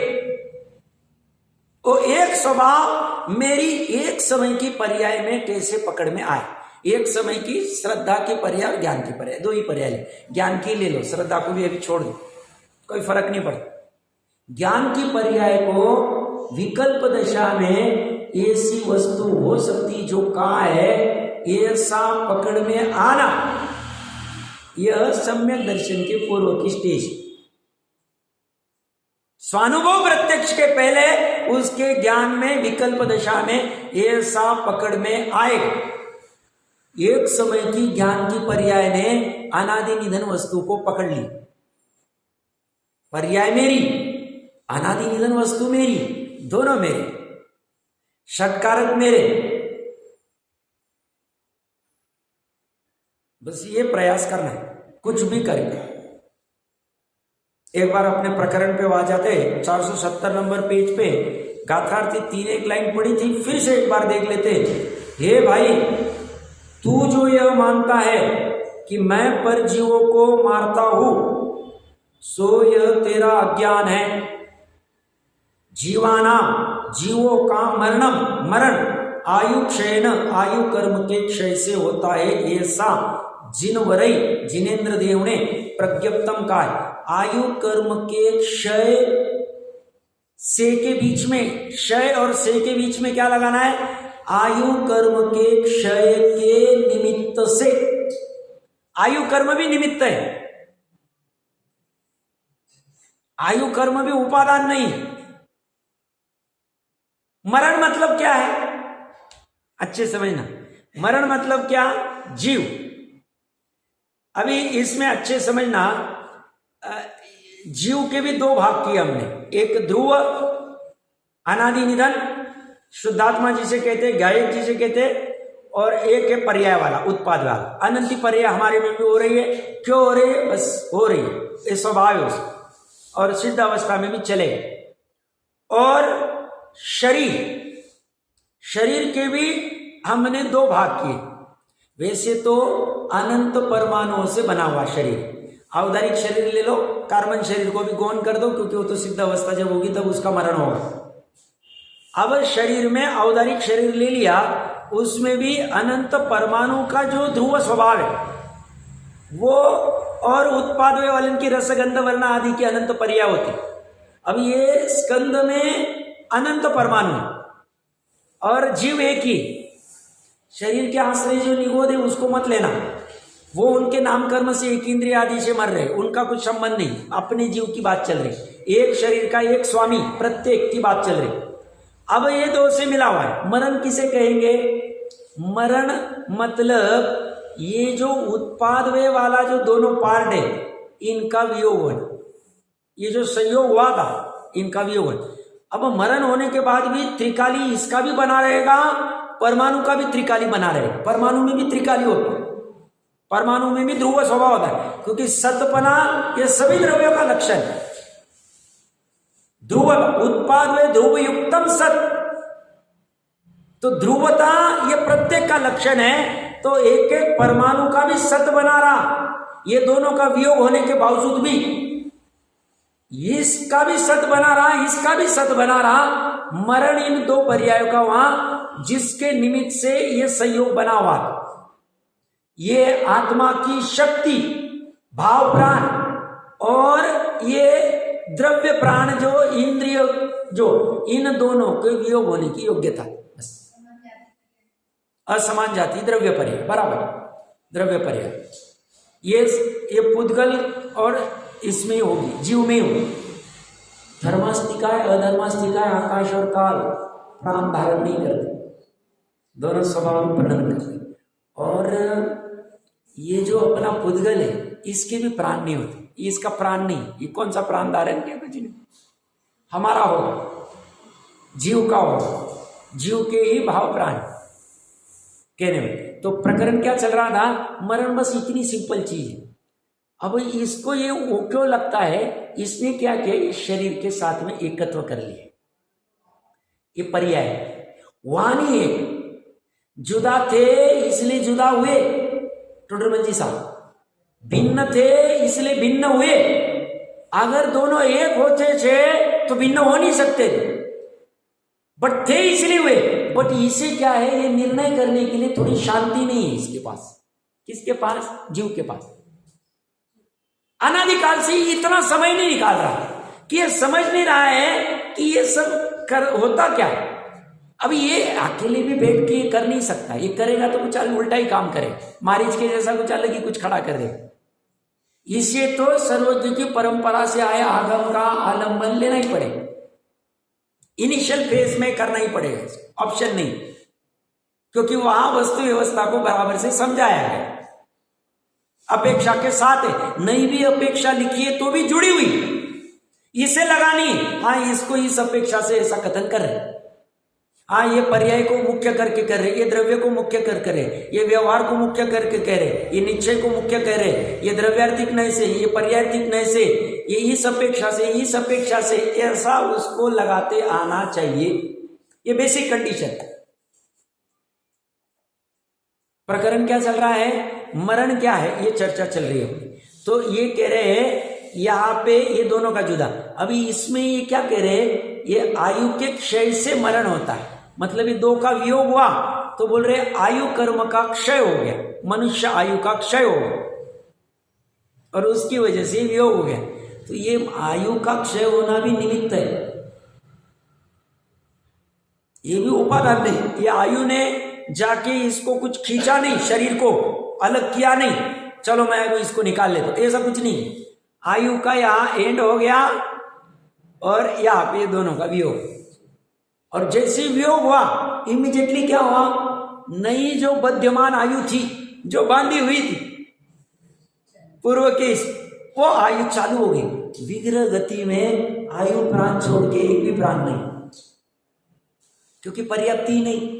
वो एक स्वभाव मेरी एक समय की पर्याय में कैसे पकड़ में आए। एक समय की श्रद्धा की पर्याय और ज्ञान की पर्याय, दो ही पर्याय ले, ज्ञान की ले लो, श्रद्धा को भी अभी छोड़ दो, कोई फर्क नहीं पड़ता। ज्ञान की पर्याय को विकल्प दशा में ऐसी वस्तु हो सकती जो कहा है, ऐसा पकड़ में आना, यह सम्यक दर्शन के पूर्व की स्टेज। स्वानुभव प्रत्यक्ष के पहले उसके ज्ञान में विकल्प दशा में ऐसा पकड़ में आएगा। एक समय की ज्ञान की पर्याय ने अनादि निधन वस्तु को पकड़ ली। पर्याय मेरी, अनादि निधन वस्तु मेरी, दोनों मेरे, षटकारक मेरे। बस ये प्रयास करना है, कुछ भी करेंगे। एक बार अपने प्रकरण पे आ जाते, 470 नंबर पेज पे गाथार्थी 3 एक लाइन पड़ी थी, फिर से एक बार देख लेते। हे भाई, तू जो यह मानता है कि मैं परजीवों को मारता हूं, सो यह तेरा अज्ञान है। जीवाना, जीवों का मरण आयु क्षय न, आयु कर्म के क्षय से होता है, ऐसा जिनवरई जिनेन्द्र देव ने प्रज्ञप्तम कहा है। आयु कर्म के क्षय से के बीच में, क्षय और से के बीच में क्या लगाना है? आयु कर्म के क्षय के निमित्त से। आयु कर्म भी निमित्त है, आयु कर्म भी उपादान नहीं। मरण मतलब क्या है? अच्छे समझना, मरण मतलब क्या? जीव। अभी इसमें अच्छे समझना, जीव के भी दो भाग किए हमने, एक ध्रुव अनादि निधन शुद्धात्मा जिसे कहते, गायक जिसे कहते, और एक है पर्याय वाला, उत्पाद वाला। अनंति पर्याय हमारे में भी हो रही है। क्यों हो रही है? बस हो रही है, ये स्वभाव है उसका, और सिद्ध अवस्था में भी चलेगा। और शरीर के भी हमने दो भाग किए। वैसे तो अनंत परमाणुओं से बना हुआ शरीर, औदारिक शरीर ले लो, कार्बन शरीर को भी गौण कर दो, क्योंकि वो तो सिद्ध अवस्था जब होगी तब उसका मरण होगा। अब शरीर में औदारिक शरीर ले लिया, उसमें भी अनंत परमाणु का जो ध्रुव स्वभाव है वो, और उत्पाद वालन की रसगंध वर्ण आदि की अनंत पर्याय होती। अब ये स्कंद में अनंत परमाणु और जीव एक ही। शरीर के आश्रय जो निगोद है उसको मत लेना, वो उनके नाम कर्म से एक इंद्रिय आदि से मर रहे, उनका कुछ संबंध नहीं। अपने जीव की बात चल रही, एक शरीर का एक स्वामी, प्रत्येक की बात चल रही। अब ये दो से मिला हुआ है। मरण किसे कहेंगे? मरण मतलब ये जो उत्पाद वे वाला जो दोनों पार्ट है, इनका वियोगन, ये जो संयोग हुआ था इनका वियोगन। अब मरण होने के बाद भी त्रिकाली इसका भी बना रहेगा, परमाणु का भी त्रिकाली बना रहेगा। परमाणु में भी त्रिकाली होता है, परमाणु में भी ध्रुव स्वभाव होता है, क्योंकि सतपना ये सभी द्रव्यों का लक्षण है। ध्रुव उत्पाद व ध्रुव युक्तम सत, तो ध्रुवता ये प्रत्येक का लक्षण है। तो एक एक परमाणु का भी सत बना रहा, ये दोनों का वियोग होने के बावजूद भी इसका भी सत बना रहा, इसका भी सत बना रहा। मरण इन दो पर्यायों का वहां, जिसके निमित्त से ये संयोग बना हुआ, ये आत्मा की शक्ति, भाव प्राण, और ये द्रव्य प्राण जो इंद्रिय, जो इन दोनों के वियोग होने की योग्यता। बस असमान जाति द्रव्य पर्याय, बराबर द्रव्य पर्याय, ये पुद्गल और इसमें होगी, जीव में होगी। धर्मास्तिकाय अधर्मास्तिकाय आकाश और काल प्राण धारण नहीं करते, दोनों स्वभाव में वर्णन करते। और ये जो अपना पुद्गल है इसके भी प्राण नहीं होते, इसका प्राण नहीं, ये कौन सा प्राण धारण किया, कुछ नहीं, हमारा होगा, जीव का होगा, जीव के ही भाव प्राण कहने में। तो प्रकरण क्या चल रहा था, मरण बस इतनी सिंपल चीज है। अब इसको ये क्यों लगता है, इसने क्या किया, इस शरीर के साथ में एकत्व कर लिया, ये पर्याय। वहां नहीं है, जुदा थे इसलिए जुदा हुए, टोडरमल जी साहब, भिन्न थे इसलिए भिन्न हुए। अगर दोनों एक होते थे तो भिन्न हो नहीं सकते थे, बट थे इसलिए हुए। बट इसे क्या है, ये निर्णय करने के लिए थोड़ी शांति नहीं है इसके पास। किसके पास, जीव के पास। अनादिकाल से इतना समय नहीं निकाल रहा कि ये समझ नहीं रहा है कि ये सब होता क्या। अब ये अकेले भी बैठ के कर नहीं सकता, ये करेगा तो कुछ उल्टा ही काम करे, मारीच के जैसा कुछ अलग ही कुछ खड़ा कर दे। इसे तो सर्वज्ञ की परंपरा से आया आगम का आलंबन लेना ही पड़ेगा, इनिशियल फेज में करना ही पड़ेगा, ऑप्शन नहीं, क्योंकि वहां वस्तु व्यवस्था को बराबर से समझाया है, अपेक्षा के साथ है। नहीं भी अपेक्षा लिखी है तो भी जुड़ी हुई, इसे लगानी, हाँ इसको इस अपेक्षा से ऐसा कथन कर रहे, हाँ ये पर्याय को मुख्य करके कर रहे, ये द्रव्य को मुख्य कर रहे, ये व्यवहार को मुख्य करके कह रहे, ये निश्चय को मुख्य कह रहे, ये द्रव्यार्थिक नय से, ये पर्यायर्थिक नय से, ये इस अपेक्षा से, इस अपेक्षा से, ऐसा उसको लगाते आना चाहिए। ये बेसिक कंडीशन। प्रकरण क्या चल रहा है, मरण क्या है, ये चर्चा चल रही है। तो ये कह रहे हैं यहाँ पे ये दोनों का जुदा। अभी इसमें ये क्या कह रहे हैं, ये आयु के क्षय से मरण होता है, मतलब ये दो का वियोग हुआ तो बोल रहे आयु कर्म का क्षय हो गया, मनुष्य आयु का क्षय हो गया और उसकी वजह से वियोग हो गया। तो ये आयु का क्षय होना भी निमित्त है, ये भी उपादान नहीं। ये आयु ने जाके इसको कुछ खींचा नहीं, शरीर को अलग किया नहीं, चलो मैं इसको निकाल लेता हूं, ऐसा कुछ नहीं। आयु का यहां एंड हो गया और यहां पे दोनों का वियोग, और जैसे वियोग हुआ इमीडिएटली क्या हुआ, नई जो बध्यमान आयु थी, जो बांधी हुई थी पूर्व के, वो आयु चालू हो गई। विग्रह गति में आयु प्राण छोड़ के एक भी प्राण नहीं, क्योंकि पर्याप्ति नहीं,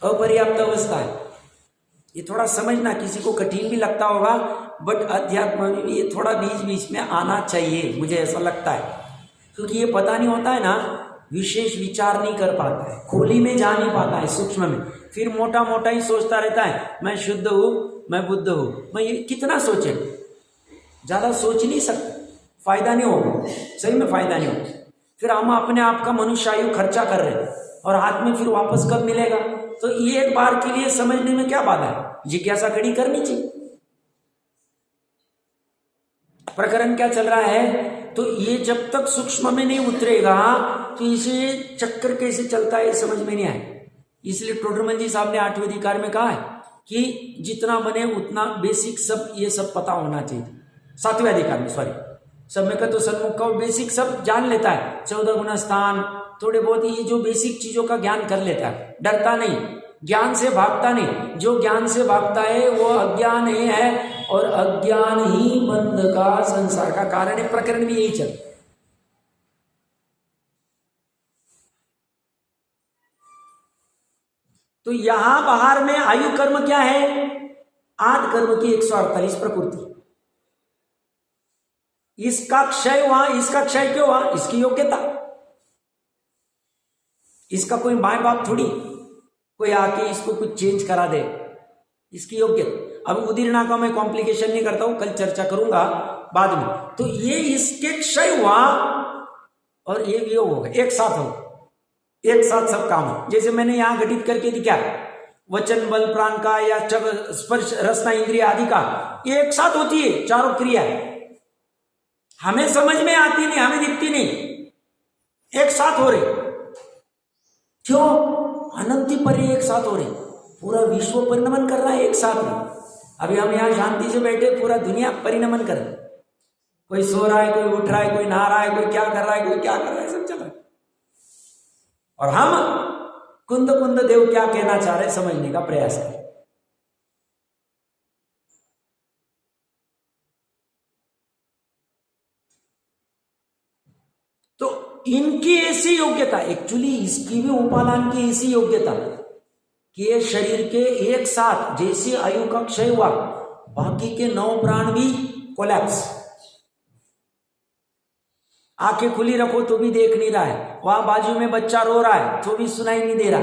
अपर्याप्त अवस्था है। ये थोड़ा समझना किसी को कठिन भी लगता होगा, बट अध्यात्म में भी ये थोड़ा बीच बीच में आना चाहिए, मुझे ऐसा लगता है, क्योंकि ये पता नहीं होता है ना, विशेष विचार नहीं कर पाता है, खोली में जा नहीं पाता है, सूक्ष्म में, फिर मोटा मोटा ही सोचता रहता है, मैं शुद्ध हूँ, मैं बुद्ध हूँ, मैं ये कितना सोचे, ज़्यादा सोच नहीं सकता, फायदा नहीं होगा, सही में फायदा नहीं होगा। फिर हम अपने आप का मनुष्य आयु खर्चा कर रहे हैं और हाथ में फिर वापस कब मिलेगा। तो ये एक बार के लिए समझने में क्या बाधा है, जिज्ञासा खड़ी करनी चाहिए। प्रकरण क्या चल रहा है, तो ये जब तक सूक्ष्म में नहीं उतरेगा तो इसे चक्कर कैसे चलता है समझ में नहीं आए। इसलिए टोडरमल जी साहब ने 8वें अधिकार में कहा है कि जितना बने उतना बेसिक सब ये सब पता होना चाहिए। 7वें अधिकार में सॉरी, सब में का तो सन्मुख का बेसिक सब जान लेता है, 14 गुना स्थान, थोड़े बहुत ये जो बेसिक चीजों का ज्ञान कर लेता है, डरता नहीं, ज्ञान से भागता नहीं। जो ज्ञान से भागता है वो अज्ञान ही है, और अज्ञान ही बंध का संसार का कारण है। प्रकरण भी यही चल। तो यहां बाहर में आयु कर्म क्या है, आद कर्म की 148 प्रकृति, इसका क्षय हुआ, इसका क्षय क्यों हुआ, इसकी योग्यता, इसका कोई माए बाप थोड़ी कोई आके इसको कुछ चेंज करा दे, इसकी योग्यता। अब उदीर्णा का मैं कॉम्प्लिकेशन नहीं करता हूं, कल चर्चा करूंगा बाद में। तो ये इसके क्षय हुआ और ये वियोग हो गया, एक साथ हो, एक साथ सब काम हो। जैसे मैंने यहां घटित करके दिखा, वचन बल प्राण का या स्पर्श रसना इंद्रिय आदि का एक साथ होती है, चारों क्रिया हमें समझ में आती नहीं, हमें दिखती नहीं, एक साथ हो रहे। क्यों, अनंति पर एक साथ हो रहे, पूरा विश्व परिणमन कर रहा है एक साथ में। अभी हम यहाँ शांति से बैठे, पूरा दुनिया परिणमन कर रहे, कोई सो रहा है, कोई उठ रहा है, कोई नहा रहा है, कोई क्या कर रहा है, कोई क्या कर रहा है, सब चल रहा है। और हम कुंद कुंद देव क्या कहना चाह रहे समझने का प्रयास करें। तो इनकी ऐसी योग्यता, एक्चुअली इसकी भी उपादान की ऐसी योग्यता कि ये शरीर के एक साथ जैसी आयु का क्षय हुआ, बाकी के 9 प्राण भी कोलैप्स। आंखें खुली रखो तो भी देख नहीं रहा है, वहां बाजू में बच्चा रो रहा है तो भी सुनाई नहीं दे रहा।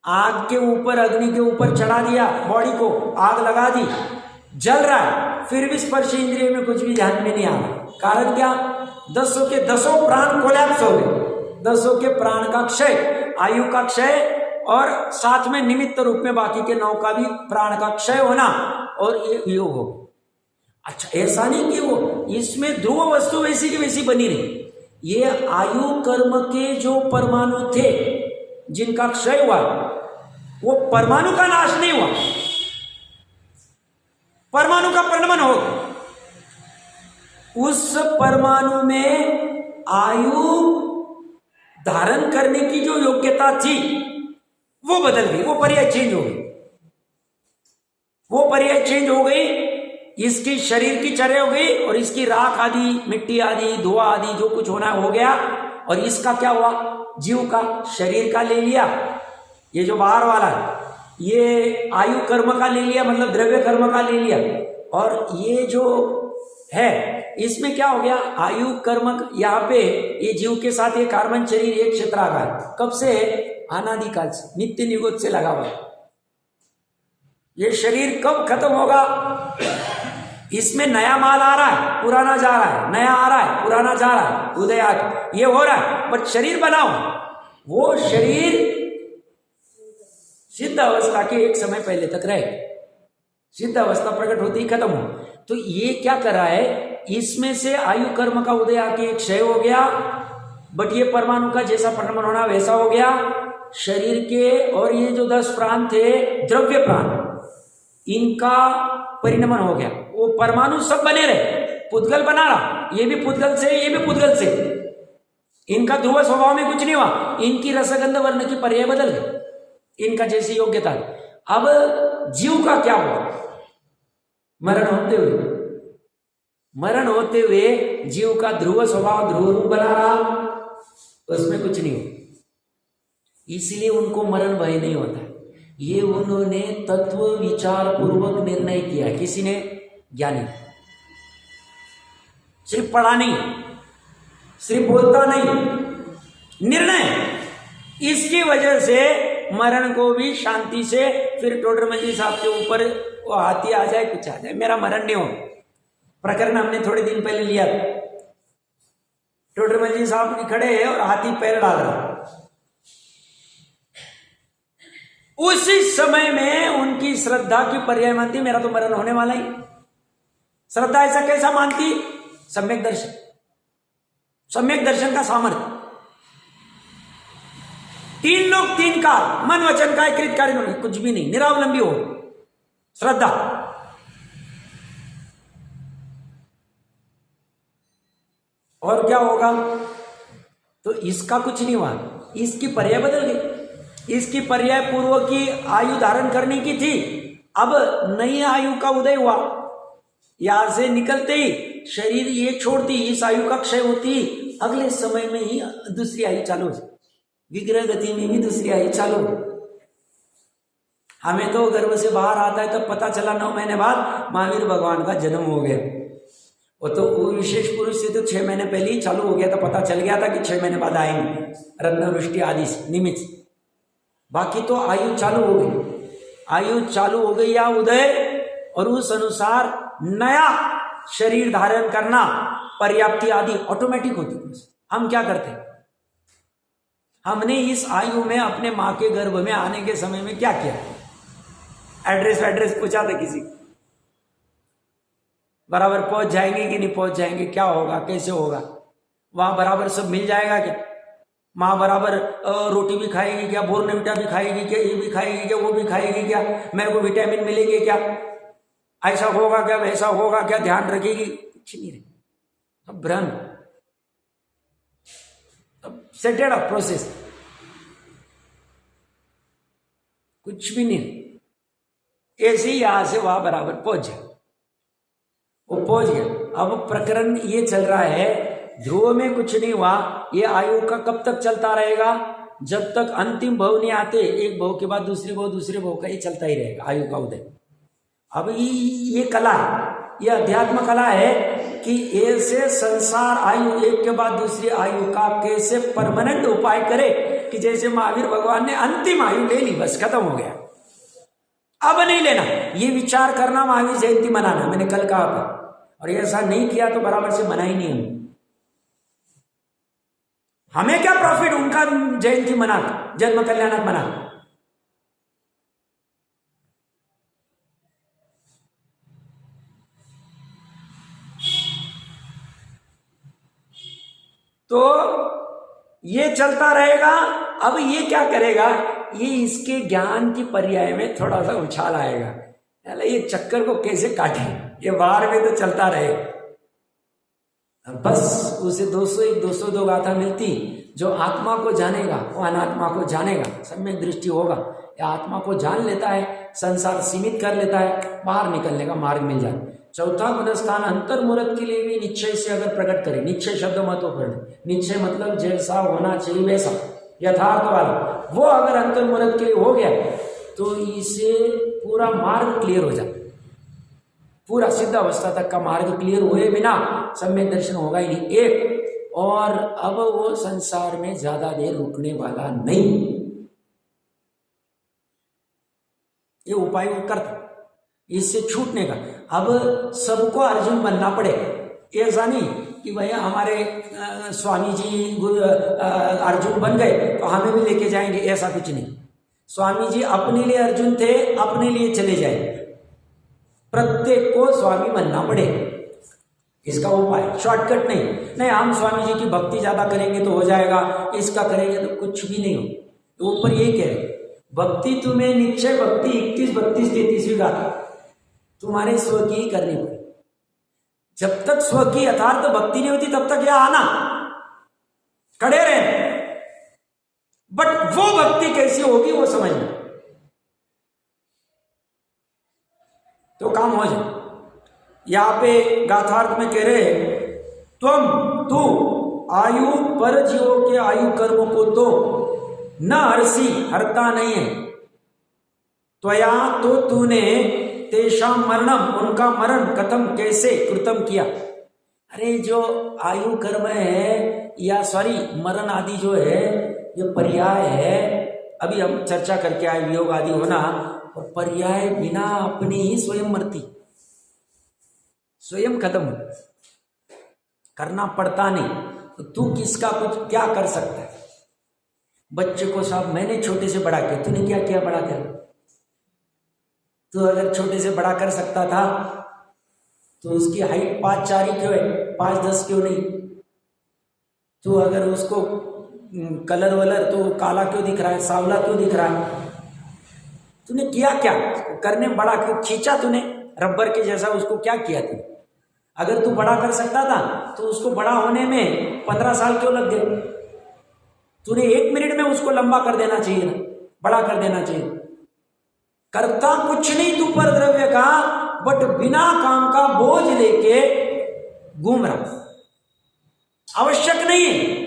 आग के ऊपर, अग्नि के ऊपर चढ़ा दिया बॉडी को, आग लगा दी, जल रहा है, फिर भी स्पर्श इंद्रिय में कुछ भी ध्यान में नहीं आ रहा। कारण क्या? 10 के 10 प्राण कोलैप्स हो गए, 10 के प्राण का क्षय, आयु का क्षय, और साथ में निमित्त रूप में बाकी के 9 का भी प्राण का क्षय होना, और ये योग हो। अच्छा, ऐसा नहीं कि वो इसमें ध्रुव वस्तु वैसी की वैसी बनी रही। ये आयु कर्म के जो परमाणु थे जिनका क्षय हुआ, वो परमाणु का नाश नहीं हुआ, परमाणु का परिणमन हो। उस परमाणु में आयु धारण करने की जो योग्यता थी वो बदल गई, वो पर्याय चेंज हो गई, वो पर्याय चेंज हो गई। इसकी शरीर की चर्या हो गई, और इसकी राख आदि, मिट्टी आदि, धुआं आदि जो कुछ होना हो गया। और इसका क्या हुआ? जीव का, शरीर का ले लिया, ये जो बाहर वाला है, ये आयु कर्म का ले लिया, मतलब द्रव्य कर्म का ले लिया। और ये जो है इसमें क्या हो गया? आयु कर्म, यहाँ पे ये जीव के साथ ये कार्बन शरीर एक क्षेत्राकार कब से? अनादिकाल से, नित्य निगोद से लगा हुआ। ये शरीर कब खत्म होगा? इसमें नया माल आ रहा है, पुराना जा रहा है, नया आ रहा है, पुराना जा रहा है, उदय आ, ये हो रहा है। बट शरीर बनाओ, वो शरीर सिद्ध अवस्था के एक समय पहले तक रहे, सिद्ध अवस्था प्रकट होती ही खत्म हो। तो ये क्या कर रहा है? इसमें से आयु कर्म का उदय आके क्षय हो गया, बट ये परमाणु का जैसा परिणमन होना वैसा हो गया शरीर के। और ये जो 10 प्राण थे, द्रव्य प्राण, इनका परिणमन हो गया। वो परमाणु सब बने रहे, पुद्गल बना रहा, ये भी पुद्गल से, ये भी पुद्गल से, इनका ध्रुव स्वभाव में कुछ नहीं हुआ। इनकी रसगंध वर्ण की पर्याय बदल गई, इनका जैसी योग्यता। अब जीव का क्या हुआ? मरण होते हुए जीव का ध्रुव स्वभाव, ध्रुव रूप बना रहा, उसमें कुछ नहीं हो, इसलिए उनको मरण भय नहीं होता। ये उन्होंने तत्व विचार पूर्वक निर्णय किया। किसी ने? ज्ञानी। सिर्फ पढ़ा नहीं, सिर्फ बोलता नहीं, निर्णय। इसकी वजह से मरण को भी शांति से, फिर टोडरमल जी साहब के ऊपर वो हाथी आ जाए, कुछ आ जाए, मेरा मरण नहीं हो। प्रकरण हमने थोड़े दिन पहले लिया, टोडरमल जी साहब खड़े हैं और हाथी पैर डाल रहा। उसी समय में उनकी श्रद्धा की पर्याय मानती, मेरा तो मरण होने वाला ही। श्रद्धा ऐसा कैसा मानती? सम्यक दर्शन, सम्यक दर्शन का सामर्थ्य। 3 लोग 3 काल, मन वचन काय कृत कार्य, कुछ भी नहीं, निरावलंबी हो श्रद्धा। और क्या होगा? तो इसका कुछ नहीं हुआ, इसकी पर्याय बदल गई। इसकी पर्याय पूर्व की आयु धारण करने की थी, अब नई आयु का उदय हुआ। यहां से निकलते ही शरीर ये छोड़ती, इस आयु का क्षय होती, अगले समय में ही दूसरी आयु चालू हो, विग्रह गति में भी दूसरी आयु चालू हो। हमें तो गर्भ से बाहर आता है तब पता चला 9 महीने बाद महावीर भगवान का जन्म हो गया। वो तो वो विशेष पुरुष से तो 6 महीने पहले ही चालू हो गया था, पता चल गया था कि 6 महीने बाद आएंगे, रत्नवृष्टि आदि निमित्त। बाकी तो आयु चालू हो गई, आयु चालू हो गई या उदय, और उस अनुसार नया शरीर धारण करना, पर्याप्ति आदि ऑटोमेटिक होती। हम क्या करते हैं? हमने इस आयु में अपने माँ के गर्भ में आने के समय में क्या किया? एड्रेस पूछा था किसी, बराबर पहुंच जाएंगे कि नहीं पहुंच जाएंगे, क्या होगा, कैसे होगा, वहां बराबर सब मिल जाएगा क्या? माँ बराबर रोटी भी खाएगी क्या, बोर्नविटा भी खाएगी क्या, ये भी खाएगी क्या, वो भी खाएगी क्या, मेरे को विटामिन मिलेंगे क्या, ऐसा होगा क्या, वैसा होगा क्या, ध्यान रखेगी कुछ नहीं रहे, अब भ्रम, अब सेटेड अप प्रोसेस, कुछ भी नहीं। ऐसे ही यहां से वहां बराबर पहुंच जाए, वो पहुंच गया। अब प्रकरण ये चल रहा है, ध्रुव में कुछ नहीं हुआ, ये आयु का कब तक चलता रहेगा? जब तक अंतिम भव नहीं आते, एक भव के बाद दूसरे भव, दूसरे भव का ये चलता ही रहेगा आयु का उदय। अब ये कला है, ये अध्यात्म कला है कि ऐसे संसार आयु एक के बाद दूसरी आयु का कैसे परमानेंट उपाय करे कि जैसे महावीर भगवान ने अंतिम आयु ले ली, बस खत्म हो गया, अब नहीं लेना। ये विचार करना महावीर जयंती मनाना, मैंने कल कहा था, और ऐसा नहीं किया तो बराबर से मना ही नहीं हम। हमें क्या प्रॉफिट उनका जयंती मना, जन्म कल्याणक मना। तो ये चलता रहेगा। अब ये क्या करेगा, ये इसके ज्ञान की पर्याय में थोड़ा सा उछाल आएगा, ये चक्कर को कैसे काटे, ये बाहर में तो चलता रहे, बस उसे 202 गाथा मिलती। जो आत्मा को जानेगा वो अनात्मा को जानेगा, सम्यक दृष्टि होगा, या आत्मा को जान लेता है, संसार सीमित कर लेता है, बाहर निकलने का मार्ग मिल जाए। चौथा गुणस्थान अंतर्मुहूर्त के लिए भी निश्चय से अगर प्रकट करे, निश्चय शब्द महत्वपूर्ण, निश्चय मतलब जैसा होना चाहिए वैसा यथार्थ वाला, वो अगर अंतर्मुहूर्त के लिए हो गया तो इसे पूरा मार्ग क्लियर हो जाए, पूरा सिद्ध अवस्था तक का मार्ग क्लियर हुए बिना सम्यक दर्शन होगा ही नहीं। एक और अब वो संसार में ज्यादा देर रुकने वाला नहीं, ये उपाय वो करता, इससे छूटने का। अब सबको अर्जुन बनना पड़े, ऐसा नहीं कि भैया हमारे स्वामी जी अर्जुन बन गए तो हमें भी लेके जाएंगे, ऐसा कुछ नहीं। स्वामी जी अपने लिए अर्जुन थे, अपने लिए चले जाए, प्रत्येक को स्वामी बनना पड़े, इसका उपाय शॉर्टकट नहीं हम स्वामी जी की भक्ति ज्यादा करेंगे तो हो जाएगा, इसका करेंगे तो कुछ भी नहीं हो। तो ऊपर यही कह रहे, भक्ति तुम्हें निश्चय भक्ति 31, 32, 33वीं गाथा तुम्हारे स्व की ही करनी पड़े। जब तक स्व की यथार्थ भक्ति नहीं होती तब तक यह आना खड़े रहे, बट वो भक्ति कैसी होगी वो समझना तो काम हो जाए। यहां पे गाथार्थ में कह रहे, तू आयु पर जीवों के आयु कर्म को तो न हरसी, हरता नहीं है, त्वया तो तूने तेषा मरणम, उनका मरण कथम कैसे कृतम किया। अरे जो आयु कर्म है या मरण आदि जो है ये पर्याय है, अभी हम चर्चा करके आए वियोग आदि होना, और पर्याय बिना अपनी ही स्वयं मरती, स्वयं खत्म करना पड़ता नहीं, तो तू किसका कुछ क्या कर सकता है। बच्चे को साहब मैंने छोटे से बड़ा किया, तूने क्या किया बड़ा कर। तू अगर छोटे से बड़ा कर सकता था तो उसकी हाइट 5'4" ही क्यों है, 5'10" क्यों नहीं। तू अगर उसको कलर वलर तो काला क्यों दिख रहा है, सांवला क्यों दिख रहा है, तूने किया क्या, करने में बड़ा क्यों खींचा तूने, रबर के जैसा उसको क्या किया तूने। अगर तू बड़ा कर सकता था तो उसको बड़ा होने में 15 साल क्यों लग गए। तूने 1 मिनट में उसको लंबा कर देना चाहिए ना, बड़ा कर देना चाहिए। करता कुछ नहीं तू पर द्रव्य का, बट बिना काम का बोझ लेके घूम रहा, आवश्यक नहीं है।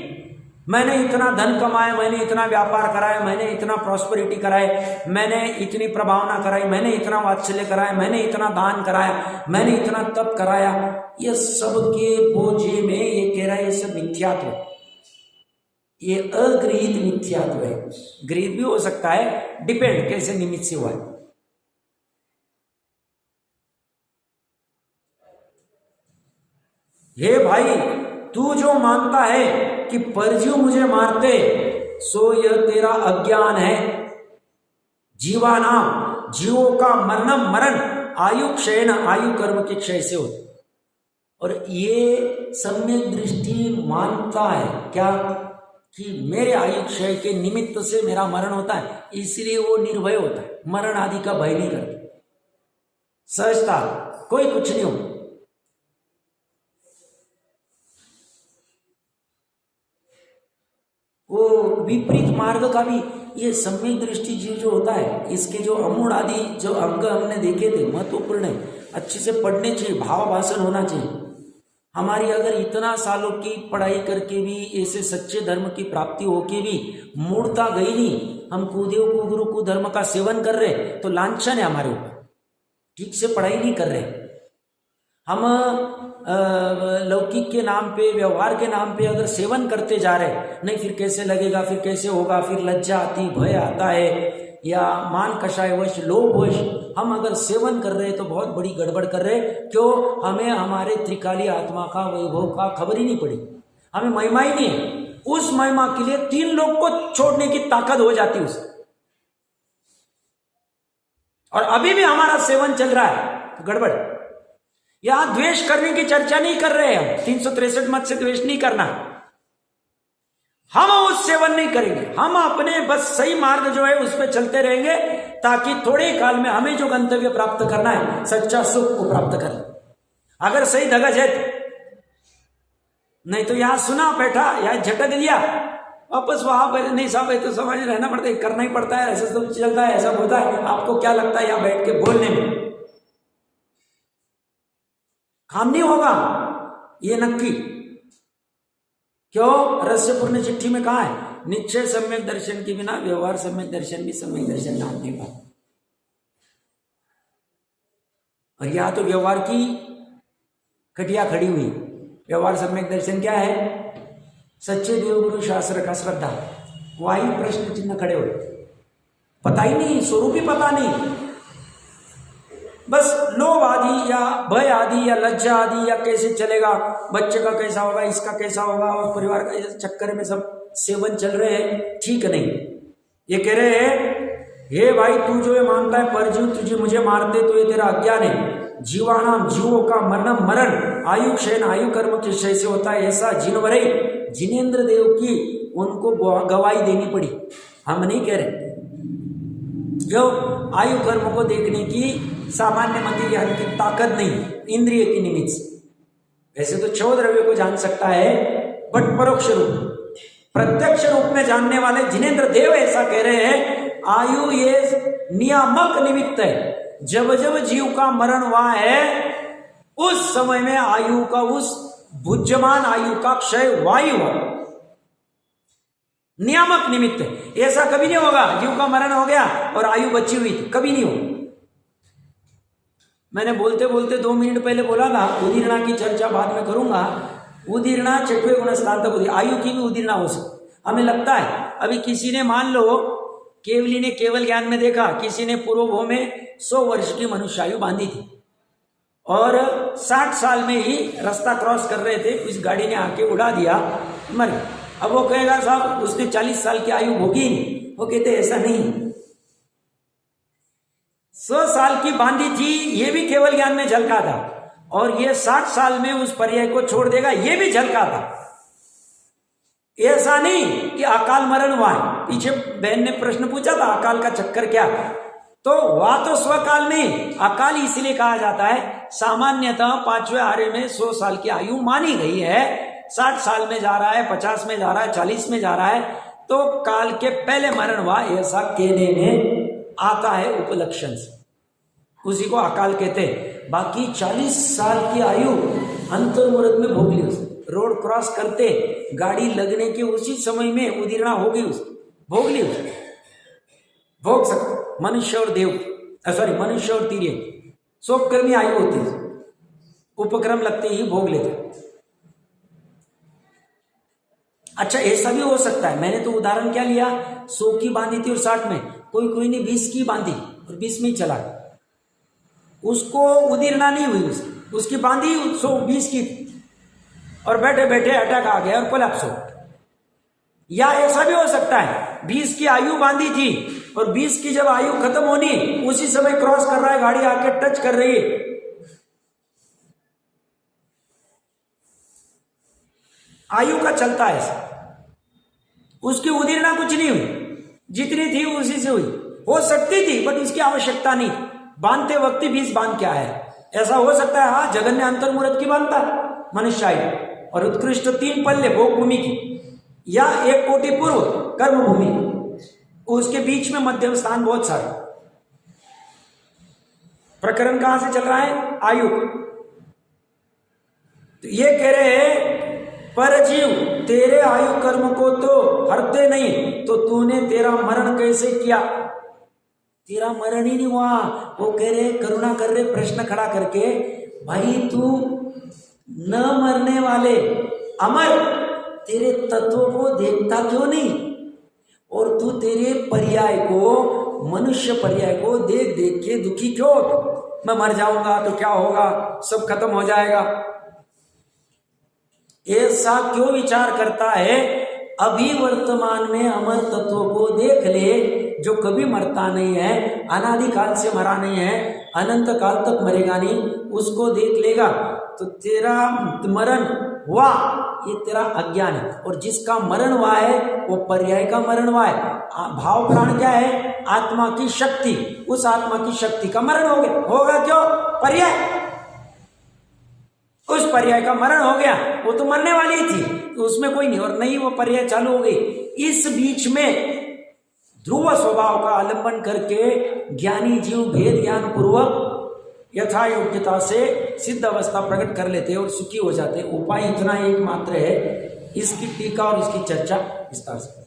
मैंने इतना धन कमाया, मैंने इतना व्यापार कराया, मैंने इतना प्रॉस्पेरिटी कराए, मैंने इतनी प्रभावना कराई, मैंने इतना वात्सल्य कराया, मैंने इतना दान कराया, मैंने इतना तप कराया, ये सब के बोझे में ये कह रहा है ये सब मिथ्यात्व है, ये अगृहीत मिथ्यात्व है। गृहीत भी हो सकता है, डिपेंड कैसे निमित्त से हुआ है। हे भाई, तू जो मानता है कि परजीव मुझे मारते, सो यह तेरा अज्ञान है। जीवानाम, जीवों का मरण आयु क्षय न, आयु कर्म के क्षय से होता। और ये सम्यक दृष्टि मानता है क्या कि मेरे आयु क्षय के निमित्त से मेरा मरण होता है, इसलिए वो निर्भय होता है, मरण आदि का भय नहीं करता, सहजता, कोई कुछ नहीं हो। वो विपरीत मार्ग का भी, ये सम्यक दृष्टि जीव जो होता है, इसके जो अमूढ़ आदि जो अंग हमने देखे थे महत्वपूर्ण है, अच्छे से पढ़ने चाहिए, भाव भाषण होना चाहिए। हमारी अगर इतना सालों की पढ़ाई करके भी ऐसे सच्चे धर्म की प्राप्ति होके भी मूर्ता गई नहीं, हम कुदेव कुगुरु को धर्म का सेवन कर रहे तो लांछन है हमारे ऊपर, ठीक से पढ़ाई नहीं कर रहे हम। लौकिक के नाम पे, व्यवहार के नाम पे अगर सेवन करते जा रहे, नहीं फिर कैसे लगेगा, फिर कैसे होगा, फिर लज्जा आती, भय आता है, या मान कषायवश, लोभवश हम अगर सेवन कर रहे तो बहुत बड़ी गड़बड़ कर रहे। क्यों? हमें हमारे त्रिकाली आत्मा का वैभव का खबर ही नहीं पड़ी, हमें महिमा ही नहीं है। उस महिमा के लिए 3 लोग को छोड़ने की ताकत हो जाती उस, और अभी भी हमारा सेवन चल रहा है तो गड़बड़। यहां द्वेष करने की चर्चा नहीं कर रहे हैं हम, 363 मत से द्वेष नहीं करना, हम उस सेवन नहीं करेंगे, हम अपने बस सही मार्ग जो है उस पर चलते रहेंगे, ताकि थोड़े काल में हमें जो गंतव्य प्राप्त करना है, सच्चा सुख को प्राप्त कर ले। अगर सही धगज है, नहीं तो यहां सुना बैठा, यहां झटक दिया, वापस वहां पर नहीं साहब, तो समझ रहना पड़ता है, करना ही पड़ता है, ऐसा सब चलता है, ऐसा होता है। आपको क्या लगता है यहां बैठ के बोलने में काम नहीं होगा, ये नक्की। क्यों? रहस्यपूर्ण चिट्ठी में कहा है, निश्चय सम्यक दर्शन के बिना व्यवहार सम्यक दर्शन भी सम्यक दर्शन नाम नहीं पाता। और यहां तो व्यवहार की खटिया खड़ी हुई। व्यवहार सम्यक दर्शन क्या है? सच्चे देवगुरु शास्त्र का श्रद्धा, वही प्रश्न चिन्ह खड़े हुए, पता ही नहीं, स्वरूप ही पता नहीं, बस लोभ आदि या भय आदि या लज्जा आदि, या कैसे चलेगा, बच्चे का कैसा होगा, इसका कैसा होगा, और परिवार का, इस चक्कर में सब सेवन चल रहे हैं, ठीक नहीं। ये कह रहे हैं, हे भाई तू जो ये मानता है परजीव तुझे मुझे मारते तो ये तेरा अज्ञान है। जीवानाम, जीवों का मरणम मरण, आयु क्षयन आयु कर्म के क्षय से होता है, ऐसा जिनवरई जिनेन्द्र देव की उनको गवाही देनी पड़ी, हम नहीं कह रहे। क्यों? आयु कर्म को देखने की सामान्य मति ज्ञान की ताकत नहीं, इंद्रिय की निमित्त से। वैसे तो 6 द्रव्य को जान सकता है, बट परोक्ष रूप, प्रत्यक्ष रूप में जानने वाले जिनेन्द्र देव ऐसा कह रहे हैं, आयु ये नियामक निमित्त है। जब जब जीव का मरण हुआ है, उस समय में आयु का, उस भुज्यमान आयु का क्षय वायु हुआ, नियामक निमित्त है। ऐसा कभी नहीं होगा जीव का मरण हो गया और आयु बची हुई थी, कभी नहीं हो। मैंने बोलते बोलते 2 मिनट पहले बोला था, उदीर्णा की चर्चा बाद में करूंगा। उदीर्णा 6वें गुणस्थान तक, आयु की भी उदीर्णा हो सकती। हमें लगता है अभी किसी ने, मान लो केवली ने केवल ज्ञान में देखा, किसी ने पूर्वभव में 100 वर्ष की मनुष्य आयु बांधी थी और 60 साल में ही रास्ता क्रॉस कर रहे थे, उस गाड़ी ने आके उड़ा दिया, मर गया। अब वो कहेगा साहब उसने 40 साल की आयु भोगी नहीं, वो कहते ऐसा नहीं, 100 साल की बांधी थी, ये भी केवल ज्ञान में झलका था, और ये 60 साल में उस पर्याय को छोड़ देगा, ये भी झलका था। ऐसा नहीं कि अकाल मरण हुआ है। पीछे बहन ने प्रश्न पूछा था, अकाल का चक्कर क्या? तो वह तो स्वकाल में, अकाल इसलिए कहा जाता है, सामान्यतः 5वें आर्य में 100 साल की आयु मानी गई है, 60 साल में जा रहा है, 50 में जा रहा है, 40 में जा रहा है, तो काल के पहले मरण हुआ, ऐसा कहने में आता है उपलक्षण से, उसी को अकाल कहते हैं। बाकी 40 साल की आयु अंतर्मुहूर्त में भोग ली उसने, रोड क्रॉस करते गाड़ी लगने के उसी समय में उदीर्णा हो गई उसकी, भोग ली उसने, भोग सकते मनुष्य और देव, सॉरी मनुष्य और तीर्य, शोककर्मी आयु होती है, उपक्रम लगते ही भोग लेते। अच्छा ऐसा भी हो सकता है, मैंने तो उदाहरण क्या लिया, 100 की बांधी थी और 60 में, कोई ने 20 की बांधी और 20 में ही चला, उसको उदीर्णा नहीं हुई, उसकी बांधी 120 की थी और बैठे बैठे अटैक आ गया और कोलैप्स हो। या ऐसा भी हो सकता है 20 की आयु बांधी थी और 20 की जब आयु खत्म होनी उसी समय क्रॉस कर रहा है, गाड़ी आके टच कर रही है, आयु का चलता है ऐसा, उसकी उदीर्णा कुछ नहीं हुई, जितनी थी उसी से हुई, हो सकती थी बट उसकी आवश्यकता नहीं, बांधते वक्त 20 बांध क्या है, ऐसा हो सकता है। हाँ जगन्य अंतर्मुहूर्त की बांधता मनुष्य आयु, और उत्कृष्ट 3 पल्ले भोग भूमि की, या एक कोटि पूर्व कर्म भूमि, उसके बीच में मध्यम स्थान बहुत सारे। प्रकरण कहां से चल रहा है? आयु। तो ये कह रहे हैं परजीव तेरे आयु कर्म को तो हरते नहीं, तो तूने तेरा मरण कैसे किया? तेरा मरण ही नहीं हुआ। वो कह रहे, करुणा कर रहे, प्रश्न खड़ा करके, भाई तू न मरने वाले अमर तेरे तत्व को देखता क्यों नहीं? और तू तेरे पर्याय को, मनुष्य पर्याय को देख देख के दुखी क्यों? मैं मर जाऊंगा तो क्या होगा, सब खत्म हो जाएगा, ऐसा क्यों विचार करता है? अभी वर्तमान में अमर तत्व को देख ले, जो कभी मरता नहीं है, अनादि काल से मरा नहीं है, अनंत काल तक मरेगा नहीं, उसको देख लेगा तो तेरा मरण हुआ, ये तेरा अज्ञान है। और जिसका मरण हुआ है वो पर्याय का मरण हुआ है। भाव प्राण क्या है? आत्मा की शक्ति। उस आत्मा की शक्ति का मरण हो गया। होगा क्यों? पर्याय, उस पर्याय का मरण हो गया। वो तो मरने वाली ही थी, तो उसमें कोई नहीं, और नहीं वो पर्याय चालू हो गई। इस बीच में ध्रुव स्वभाव का आलंबन करके ज्ञानी जीव भेद ज्ञान पूर्वक यथा योग्यता से सिद्ध अवस्था प्रकट कर लेते और सुखी हो जाते। उपाय इतना एक मात्र है। इसकी टीका और इसकी चर्चा विस्तार से